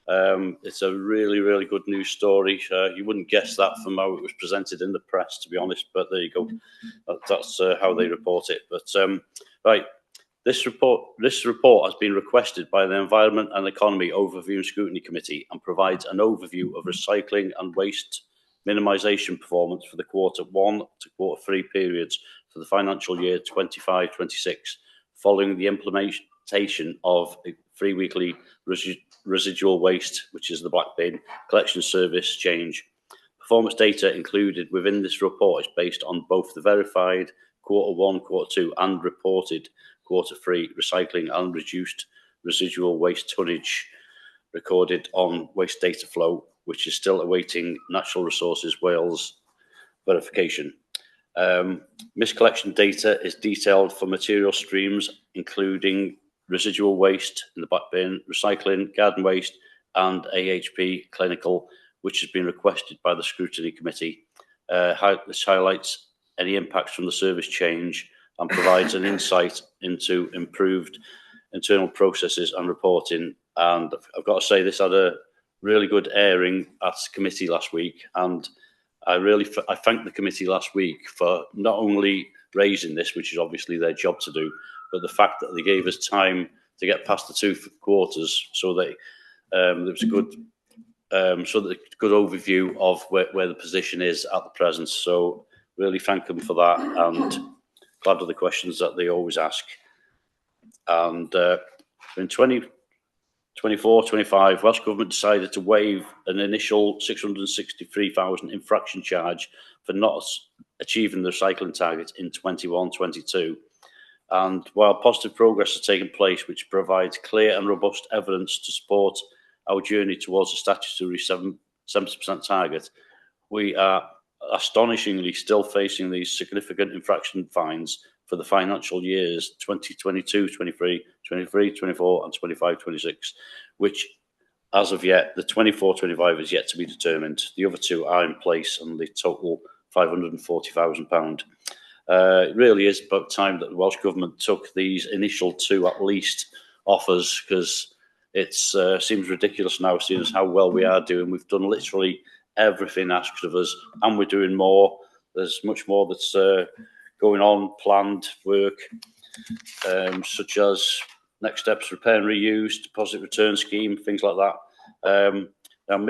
It's a really, really good news story. You wouldn't guess that from how it was presented in the press, to be honest, but there you go. That's how they report it. But right. This report has been requested by the Environment and Economy Overview and Scrutiny Committee and provides an overview of recycling and waste minimisation performance for the Q1 to Q3 periods for the financial year 25-26, following the implementation of a free weekly residual waste, which is the black bin collection service change. Performance data included within this report is based on both the verified Q1, Q2 and reported Q3 recycling and reduced residual waste tonnage recorded on waste data flow, which is still awaiting Natural Resources Wales verification. Miscollection data is detailed for material streams, including residual waste in the back bin, recycling, garden waste, and AHP clinical, which has been requested by the Scrutiny Committee. This highlights any impacts from the service change and provides an insight into improved internal processes and reporting. And I've got to say, this had a really good airing at committee last week, and I thank the committee last week for not only raising this, which is obviously their job to do, but the fact that they gave us time to get past the 2 quarters, so that there was a good good overview of where the position is at the present. So really thank them for that, and glad of the questions that they always ask. And in 2024-25, Welsh Government decided to waive an initial 663,000 infraction charge for not achieving the recycling target in 21-22. And while positive progress has taken place, which provides clear and robust evidence to support our journey towards a statutory 70% target, we are astonishingly still facing these significant infraction fines for the financial years 2022-23, 23-24 and 25-26, which as of yet, the 24-25 is yet to be determined. The other two are in place and they total £540,000. It really is about time that the Welsh Government took these initial two at least offers, because it seems ridiculous now, seeing as how well we are doing. We've done literally everything asked of us, and we're doing more. There's much more that's going on, planned work, such as next steps, repair and reuse, deposit return scheme, things like that. Now,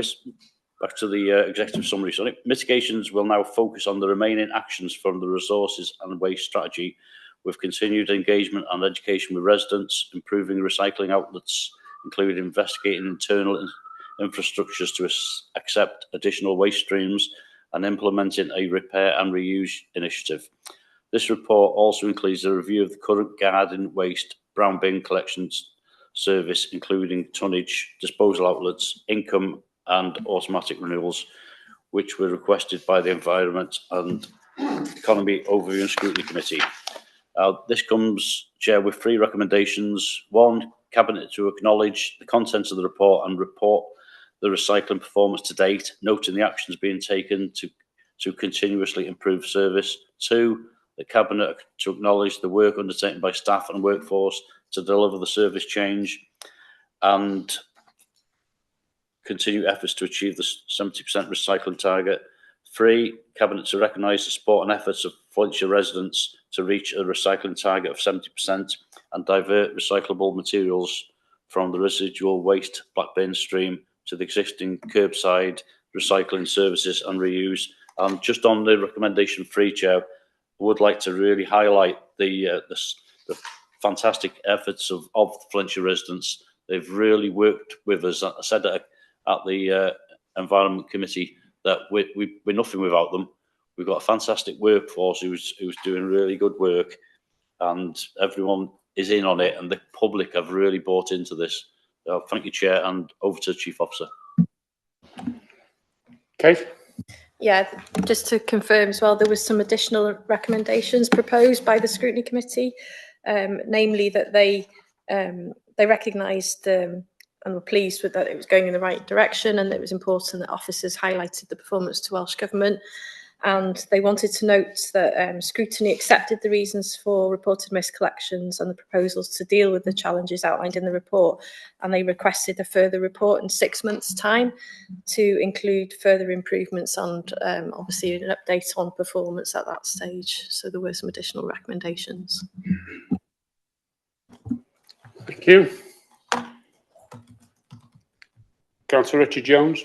back to the executive summary. So mitigations will now focus on the remaining actions from the resources and waste strategy, with continued engagement and education with residents, improving recycling outlets, including investigating internal infrastructures to accept additional waste streams, and implementing a repair and reuse initiative. This report also includes a review of the current garden waste brown bin collections service, including tonnage, disposal outlets, income and automatic renewals, which were requested by the Environment and Economy Overview and Scrutiny Committee. This comes, Chair, with 3 recommendations. 1, Cabinet to acknowledge the contents of the report and report the recycling performance to date, noting the actions being taken to continuously improve service. 2, the Cabinet to acknowledge the work undertaken by staff and workforce to deliver the service change and continue efforts to achieve the 70% recycling target. 3, Cabinet to recognise the support and efforts of Flintshire residents to reach a recycling target of 70% and divert recyclable materials from the residual waste black bin stream to the existing curbside recycling services and reuse. Just on the recommendation 3, Chair, I would like to really highlight the fantastic efforts of the Flintshire residents. They've really worked with us. I said at the Environment Committee that we're nothing without them. We've got a fantastic workforce who's doing really good work, and everyone is in on it, and the public have really bought into this. Thank you, Chair, and over to the Chief Officer.
Kate?
Yeah, just to confirm as well, there was some additional recommendations proposed by the Scrutiny Committee, namely that they recognised and were pleased with that it was going in the right direction, and that it was important that officers highlighted the performance to Welsh Government. And they wanted to note that Scrutiny accepted the reasons for reported miscollections and the proposals to deal with the challenges outlined in the report, and they requested a further report in 6 months' time to include further improvements and obviously an update on performance at that stage. So there were some additional recommendations.
Thank you. Councillor Richard Jones.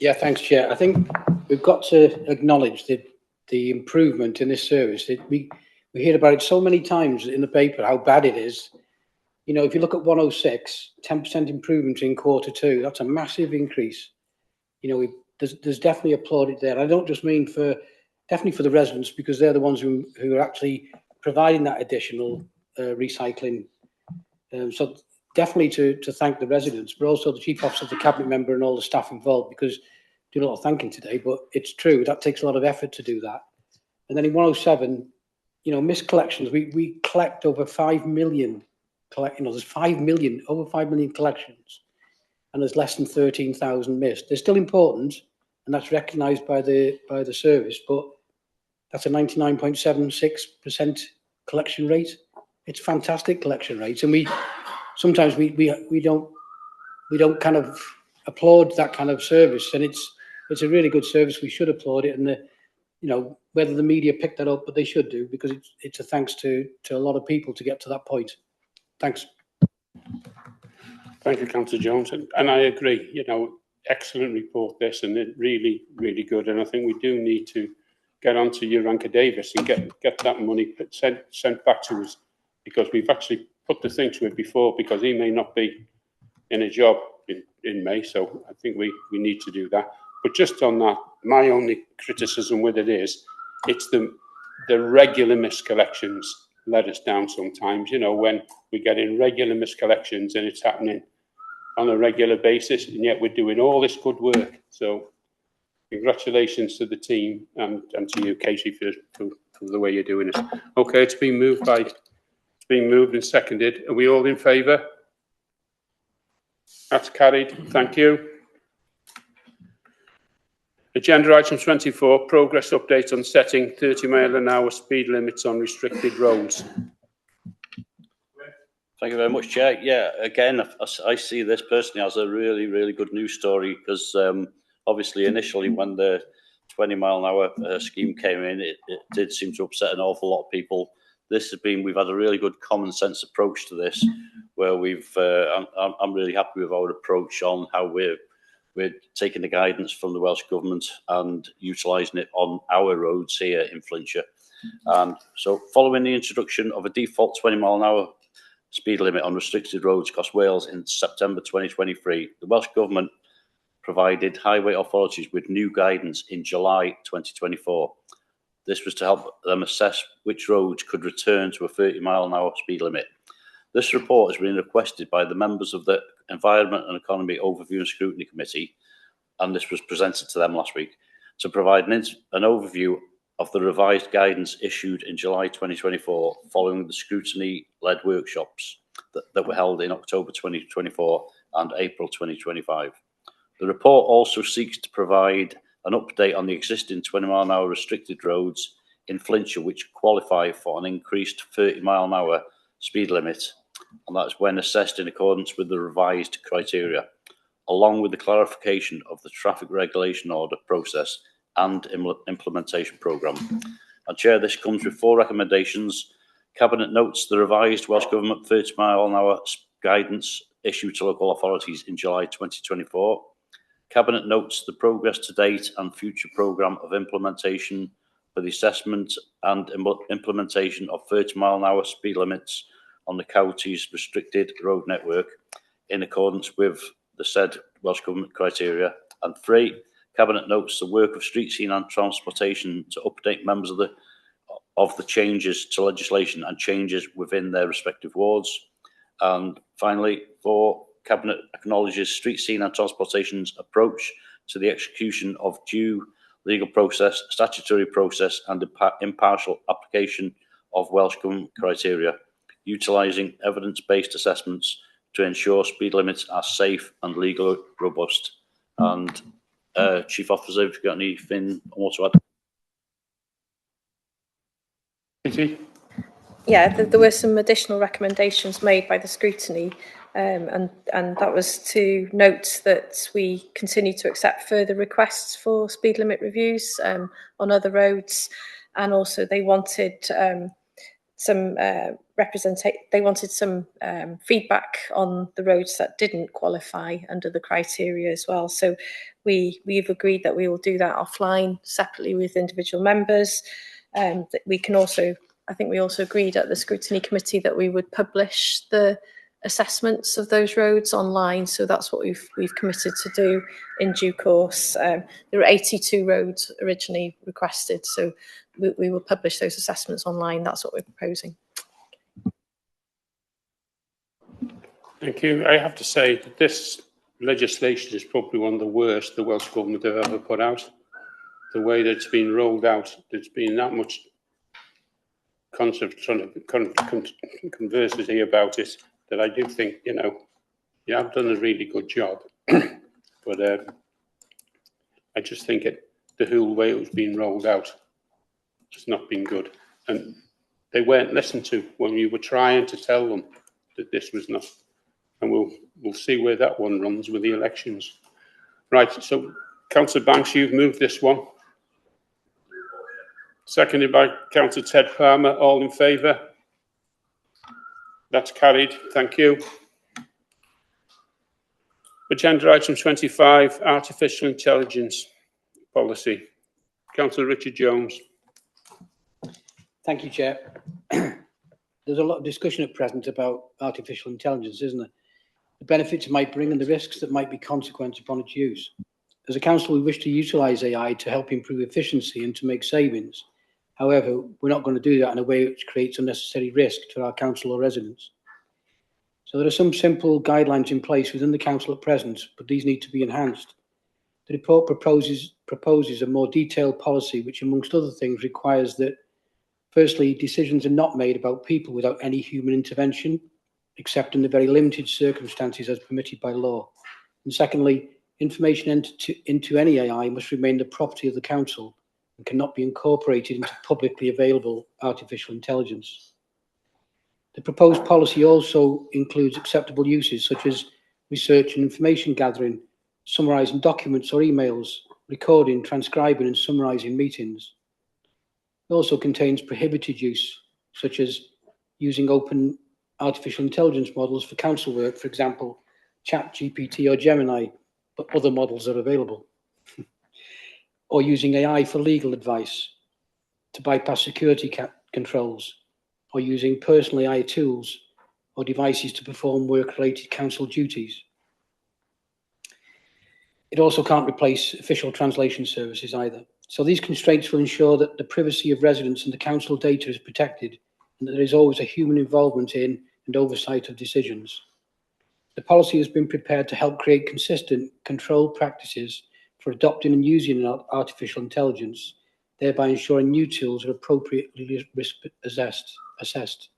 Yeah, thanks, Chair. I think we've got to acknowledge the improvement in this service. We hear about it so many times in the paper, how bad it is. You know, if you look at 106, 10% improvement in Q2, that's a massive increase. You know, there's definitely applauded there. I don't just mean definitely for the residents, because they're the ones who are actually providing that additional recycling. So definitely to thank the residents, but also the Chief Officer, the Cabinet Member and all the staff involved, because do a lot of thanking today, but it's true, that takes a lot of effort to do that. And then in 107, you know, missed collections, we collect over 5 million, there's 5 million, over 5 million collections, and there's less than 13,000 missed. They're still important, and that's recognised by the service, but that's a 99.76% collection rate. It's fantastic collection rates, and we sometimes don't kind of applaud that kind of service, and it's a really good service. We should applaud it, and you know, whether the media pick that up, but they should do, because it's a thanks to a lot of people to get to that point. Thanks.
Thank you, Councillor Jones, and I agree. You know, excellent report this, and it really, really good. And I think we do need to get onto Uranka Davis and get that money sent back to us, because we've actually put the thing to it before, because he may not be in a job in May. So I think we need to do that. But just on that, my only criticism with it is, it's the regular miscollections let us down sometimes. You know, when we get in regular miscollections and it's happening on a regular basis, and yet we're doing all this good work. So congratulations to the team and to you, Casey, for the way you're doing it. Okay, it's been moved and seconded. Are we all in favour? That's carried. Thank you. Agenda item 24, progress update on setting 30-mile-an-hour speed limits on restricted roads.
Thank you very much, Chair. Yeah, again, I see this personally as a really, really good news story, because obviously initially when the 20-mile-an-hour scheme came in, it did seem to upset an awful lot of people. We've had a really good common sense approach to this, where I'm really happy with our approach on how we're taking the guidance from the Welsh Government and utilising it on our roads here in Flintshire. And so following the introduction of a default 20-mile-an-hour speed limit on restricted roads across Wales in September 2023, the Welsh Government provided highway authorities with new guidance in July 2024. This was to help them assess which roads could return to a 30-mile-an-hour speed limit. This report has been requested by the members of the Environment and Economy Overview and Scrutiny Committee, and this was presented to them last week, to provide an overview of the revised guidance issued in July 2024 following the scrutiny-led workshops that were held in October 2024 and April 2025. The report also seeks to provide an update on the existing 20-mile-an-hour restricted roads in Flintshire which qualify for an increased 30-mile-an-hour speed limit, and that's when assessed in accordance with the revised criteria, along with the clarification of the traffic regulation order process and implementation programme. And Chair, this comes with 4 recommendations. Cabinet notes the revised Welsh Government 30-mile-an-hour guidance issued to local authorities in July 2024. Cabinet notes the progress to date and future programme of implementation for the assessment and implementation of 30-mile-an-hour speed limits on the county's restricted road network in accordance with the said Welsh Government criteria. And 3, Cabinet notes the work of Street Scene and Transportation to update members of the changes to legislation and changes within their respective wards. And finally, 4, Cabinet acknowledges Street Scene and Transportation's approach to the execution of due legal process, statutory process and impartial application of Welsh Government criteria, utilising evidence-based assessments to ensure speed limits are safe and legally robust. And Chief Officer, have you got anything more to add?
Yeah, there were some additional recommendations made by the scrutiny, and that was to note that we continue to accept further requests for speed limit reviews on other roads, and also they wanted some they wanted some feedback on the roads that didn't qualify under the criteria as well. So we've agreed that we will do that offline separately with individual members. That we can also, I think we also agreed at the scrutiny committee that we would publish the assessments of those roads online. So that's what we've committed to do in due course. There were 82 roads originally requested, so we will publish those assessments online. That's what we're proposing.
Thank you. I have to say that this legislation is probably one of the worst the Welsh Government have ever put out. The way that it's been rolled out, there's been that much conversity about it that I do think, you know, you have done a really good job. But I just think the whole way it was being rolled out has not been good. And they weren't listened to when you were trying to tell them that this was not. And we'll see where that one runs with the elections. Right, so Councillor Banks, you've moved this one. Seconded by Councillor Ted Palmer. All in favour? That's carried. Thank you. Agenda item 25, artificial intelligence policy. Councillor Richard Jones.
Thank you, Chair. There's a lot of discussion at present about artificial intelligence, isn't there? The benefits it might bring and the risks that might be consequent upon its use. As a council, we wish to utilise AI to help improve efficiency and to make savings. However, we're not going to do that in a way which creates unnecessary risk to our council or residents. So there are some simple guidelines in place within the council at present, but these need to be enhanced. The report proposes a more detailed policy, which amongst other things requires that, firstly, decisions are not made about people without any human intervention, except in the very limited circumstances as permitted by law. And secondly, information entered into any AI must remain the property of the council and cannot be incorporated into publicly available artificial intelligence. The proposed policy also includes acceptable uses such as research and information gathering, summarising documents or emails, recording, transcribing and summarising meetings. It also contains prohibited use, such as using open artificial intelligence models for council work, for example, ChatGPT or Gemini, but other models are available. Or using AI for legal advice, to bypass security controls, or using personal AI tools or devices to perform work-related council duties. It also can't replace official translation services either. So these constraints will ensure that the privacy of residents and the council data is protected and that there is always a human involvement in and oversight of decisions. The policy has been prepared to help create consistent control practices for adopting and using artificial intelligence, thereby ensuring new tools are appropriately risk assessed,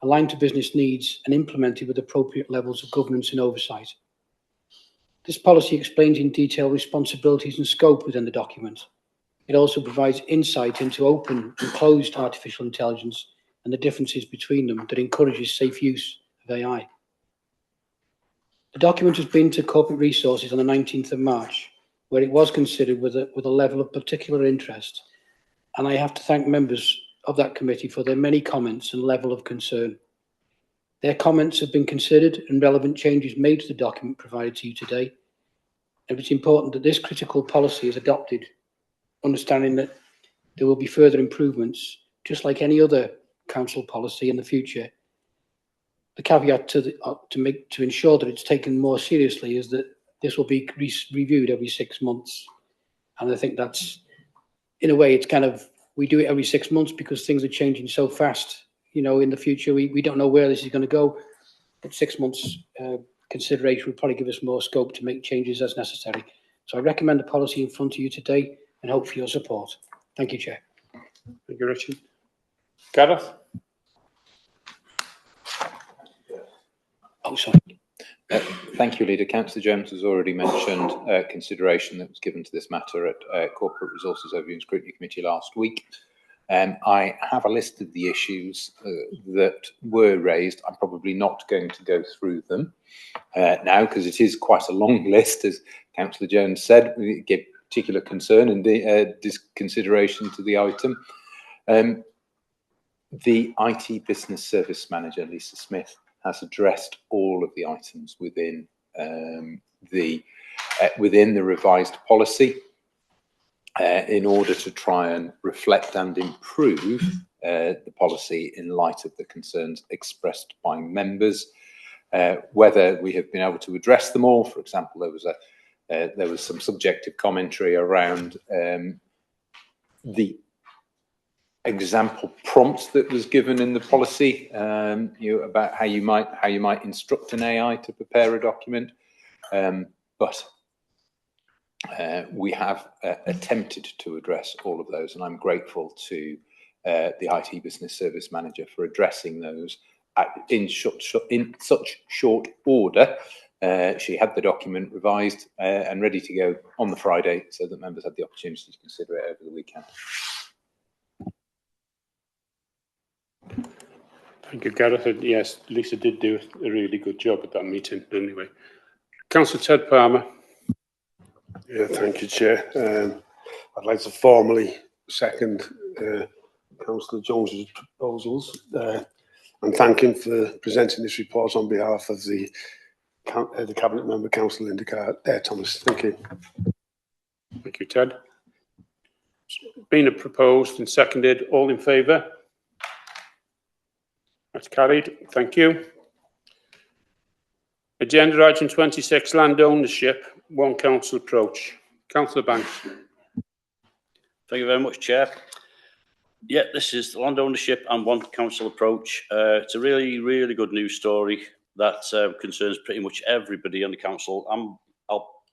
aligned to business needs and implemented with appropriate levels of governance and oversight. This policy explains in detail responsibilities and scope within the document. It also provides insight into open and closed artificial intelligence and the differences between them that encourages safe use of AI. The document has been to Corporate Resources on the 19th of March, where it was considered with a level of particular interest. And I have to thank members of that committee for their many comments and level of concern. Their comments have been considered and relevant changes made to the document provided to you today. And it's important that this critical policy is adopted, understanding that there will be further improvements, just like any other council policy in the future. The caveat to ensure that it's taken more seriously is that this will be reviewed every 6 months. And I think that's, in a way, it's kind of, we do it every 6 months because things are changing so fast. You know, in the future, we don't know where this is going to go. But 6 months consideration would probably give us more scope to make changes as necessary. So I recommend the policy in front of you today and hope for your support. Thank you, Chair.
Thank you, Richard. Gareth?
Oh, sorry.
Thank you, Leader. Councillor Jones has already mentioned consideration that was given to this matter at Corporate Resources Overview and Scrutiny Committee last week. I have a list of the issues that were raised. I'm probably not going to go through them now because it is quite a long list, as Councillor Jones said. We give particular concern and consideration to the item. The IT Business Service Manager, Lisa Smith, has addressed all of the items within the revised policy in order to try and reflect and improve the policy in light of the concerns expressed by members. Whether we have been able to address them all, for example, there was some subjective commentary around the example prompt that was given in the policy, about how you might instruct an AI to prepare a document, but we have attempted to address all of those, and I'm grateful to the IT Business Service Manager for addressing those in such short order. She had the document revised and ready to go on the Friday, so that members had the opportunity to consider it over the weekend.
Thank you, Gareth. Yes, Lisa did do a really good job at that meeting anyway. Councillor Ted Palmer.
Yeah, thank you, Chair. I'd like to formally second Councillor Jones's proposals and thank him for presenting this report on behalf of the Cabinet Member, Councillor Linda Thomas. Thank you.
Thank you, Ted. Been proposed and seconded. All in favour? That's carried. Thank you. Agenda item 26, land ownership, one council approach. Councillor Banks.
Thank you very much, Chair. Yeah, this is the land ownership and one council approach. It's a really, really good news story that concerns pretty much everybody on the council.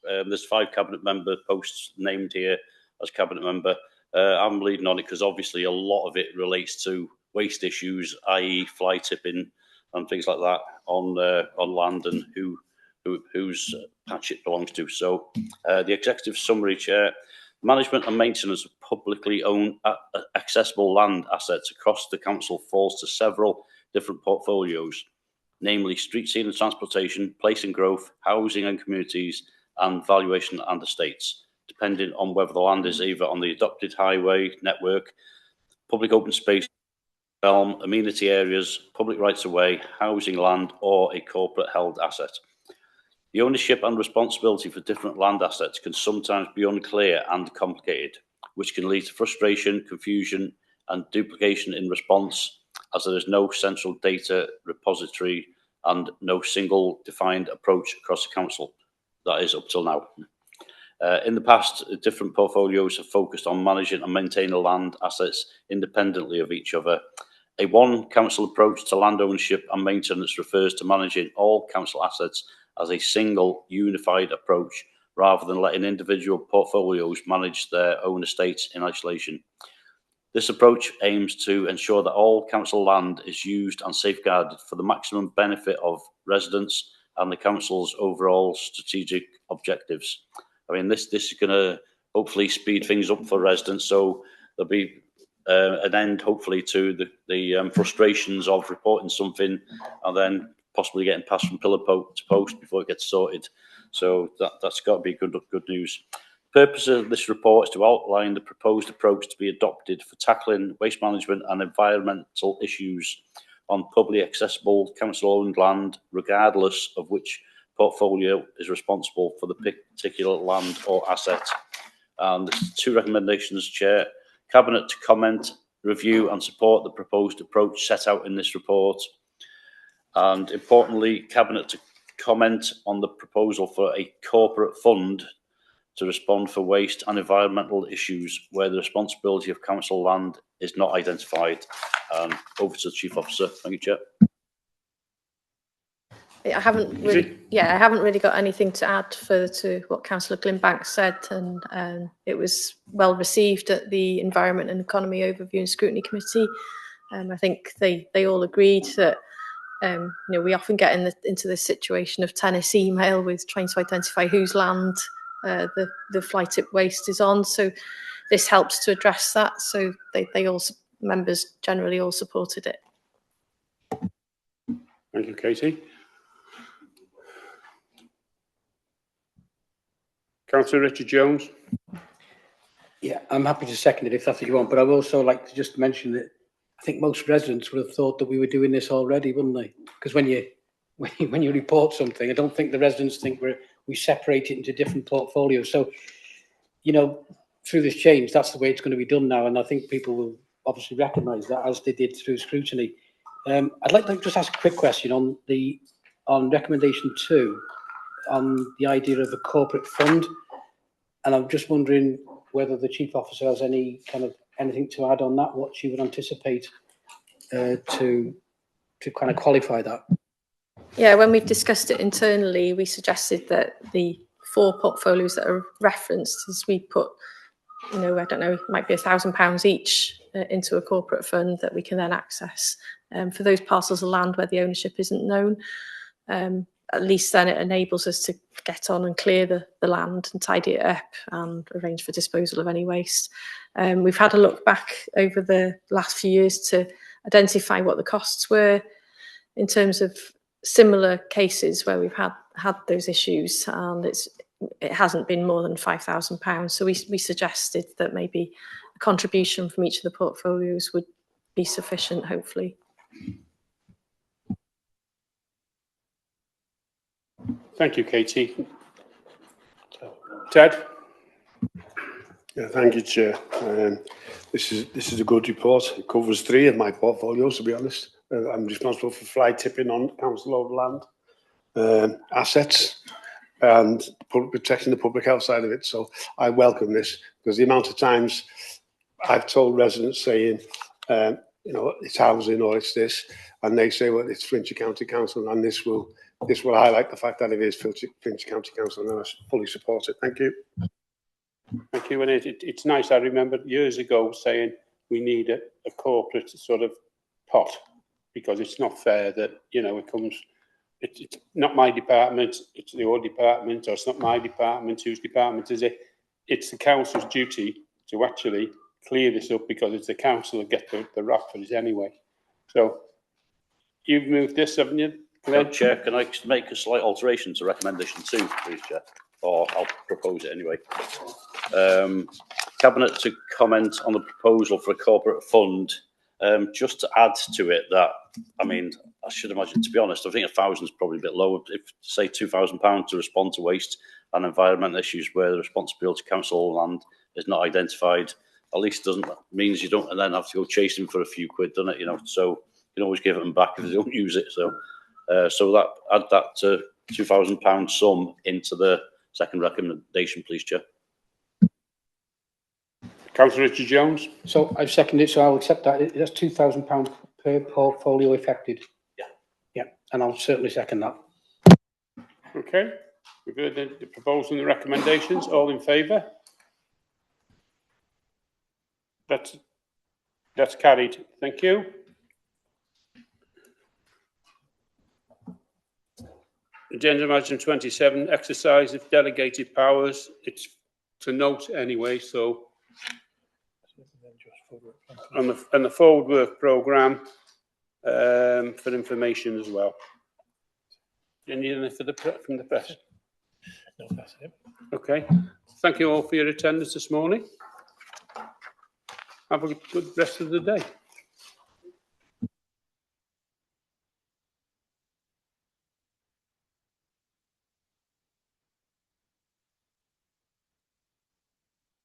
There's 5 cabinet member posts named here as cabinet member. I'm leading on it because obviously a lot of it relates to waste issues, i.e. fly tipping and things like that on land and whose patch it belongs to. So the executive summary, Chair: management and maintenance of publicly owned accessible land assets across the council falls to several different portfolios, namely street scene and transportation, place and growth, housing and communities, and valuation and estates, depending on whether the land is either on the adopted highway network, public open space realm, amenity areas, public rights of way, housing land, or a corporate held asset. The ownership and responsibility for different land assets can sometimes be unclear and complicated, which can lead to frustration, confusion, and duplication in response, as there is no central data repository and no single defined approach across the council. That is up till now. In the past, different portfolios have focused on managing and maintaining land assets independently of each other. A one council approach to land ownership and maintenance refers to managing all council assets as a single unified approach, rather than letting individual portfolios manage their own estates in isolation. This approach aims to ensure that all council land is used and safeguarded for the maximum benefit of residents and the council's overall strategic objectives. I mean, this is going to hopefully speed things up for residents, so there'll be an end, hopefully, to the frustrations of reporting something and then possibly getting passed from pillar to post before it gets sorted. So that's got to be good news. The purpose of this report is to outline the proposed approach to be adopted for tackling waste management and environmental issues on publicly accessible council-owned land, regardless of which portfolio is responsible for the particular land or asset. And there's 2 recommendations, Chair. Cabinet to comment, review and support the proposed approach set out in this report. And importantly, Cabinet to comment on the proposal for a corporate fund to respond for waste and environmental issues where the responsibility of council land is not identified. Over to the Chief Officer. Thank you, Chair.
I haven't really got anything to add further to what Councillor Glyn Banks said, and it was well received at the Environment and Economy Overview and Scrutiny Committee. I think they all agreed that we often get into this situation of tennis email with trying to identify whose land the fly tip waste is on. So this helps to address that. So members generally all supported it.
Thank you, Katie. Councillor Richard Jones.
Yeah, I'm happy to second it if that's what you want, but I would also like to just mention that I think most residents would have thought that we were doing this already, wouldn't they? Because when you report something, I don't think the residents think we separate it into different portfolios. So, you know, through this change, that's the way it's going to be done now, and I think people will obviously recognise that, as they did through scrutiny. I'd like to just ask a quick question on recommendation 2, on the idea of a corporate fund, and I'm just wondering whether the chief officer has anything to add on that, what she would anticipate to kind of qualify that.
Yeah, when we've discussed it internally, we suggested that the 4 portfolios that are referenced, as we put, you know, I don't know, it might be £1,000 each into a corporate fund that we can then access for those parcels of land where the ownership isn't known. At least then it enables us to get on and clear the land and tidy it up and arrange for disposal of any waste. We've had a look back over the last few years to identify what the costs were in terms of similar cases where we've had those issues, and it hasn't been more than £5,000. So we suggested that maybe a contribution from each of the portfolios would be sufficient, hopefully.
Thank you, Katie. Ted?
Yeah, thank you, Chair. This is a good report. It covers 3 of my portfolios, to be honest. I'm responsible for fly tipping on council-owned land, assets, and protecting the public health side of it. So I welcome this, because the amount of times I've told residents saying, you know, it's housing or it's this, and they say, well, it's Flintshire County Council, and this will highlight the fact that it is Flintshire County Council, and I fully support it. Thank you.
Thank you. And it's nice. I remember years ago saying we need a corporate sort of pot, because it's not fair that, you know, it's not my department, it's your department, or it's not my department, whose department is it? It's the council's duty to actually clear this up, because it's the council that get the rap for it anyway. So you've moved this, haven't you, Glenn?
Chair, can I make a slight alteration to recommendation 2, please, Chair? Or I'll propose it anyway. Cabinet to comment on the proposal for a corporate fund. Just to add to it that, I mean, I should imagine, to be honest, I think 1,000 is probably a bit low. If, say, £2,000 to respond to waste and environmental issues where the responsibility of council land is not identified, at least means you don't and then have to go chasing for a few quid, doesn't it? You know, so you can always give them back if they don't use it. So, so add that to £2,000 sum into the second recommendation, please, Chair.
Councillor Richard Jones.
So I've seconded it, so I'll accept that. That's £2,000 per portfolio affected.
Yeah.
Yeah, and I'll certainly second that.
Okay. We've heard the proposal and the recommendations. All in favour? That's carried. Thank you. Agenda item 27, exercise of delegated powers. It's to note anyway, so on the forward work programme for information as well. Anything from the press?
No, that's it.
Okay. Thank you all for your attendance this morning. Have a good rest of the day.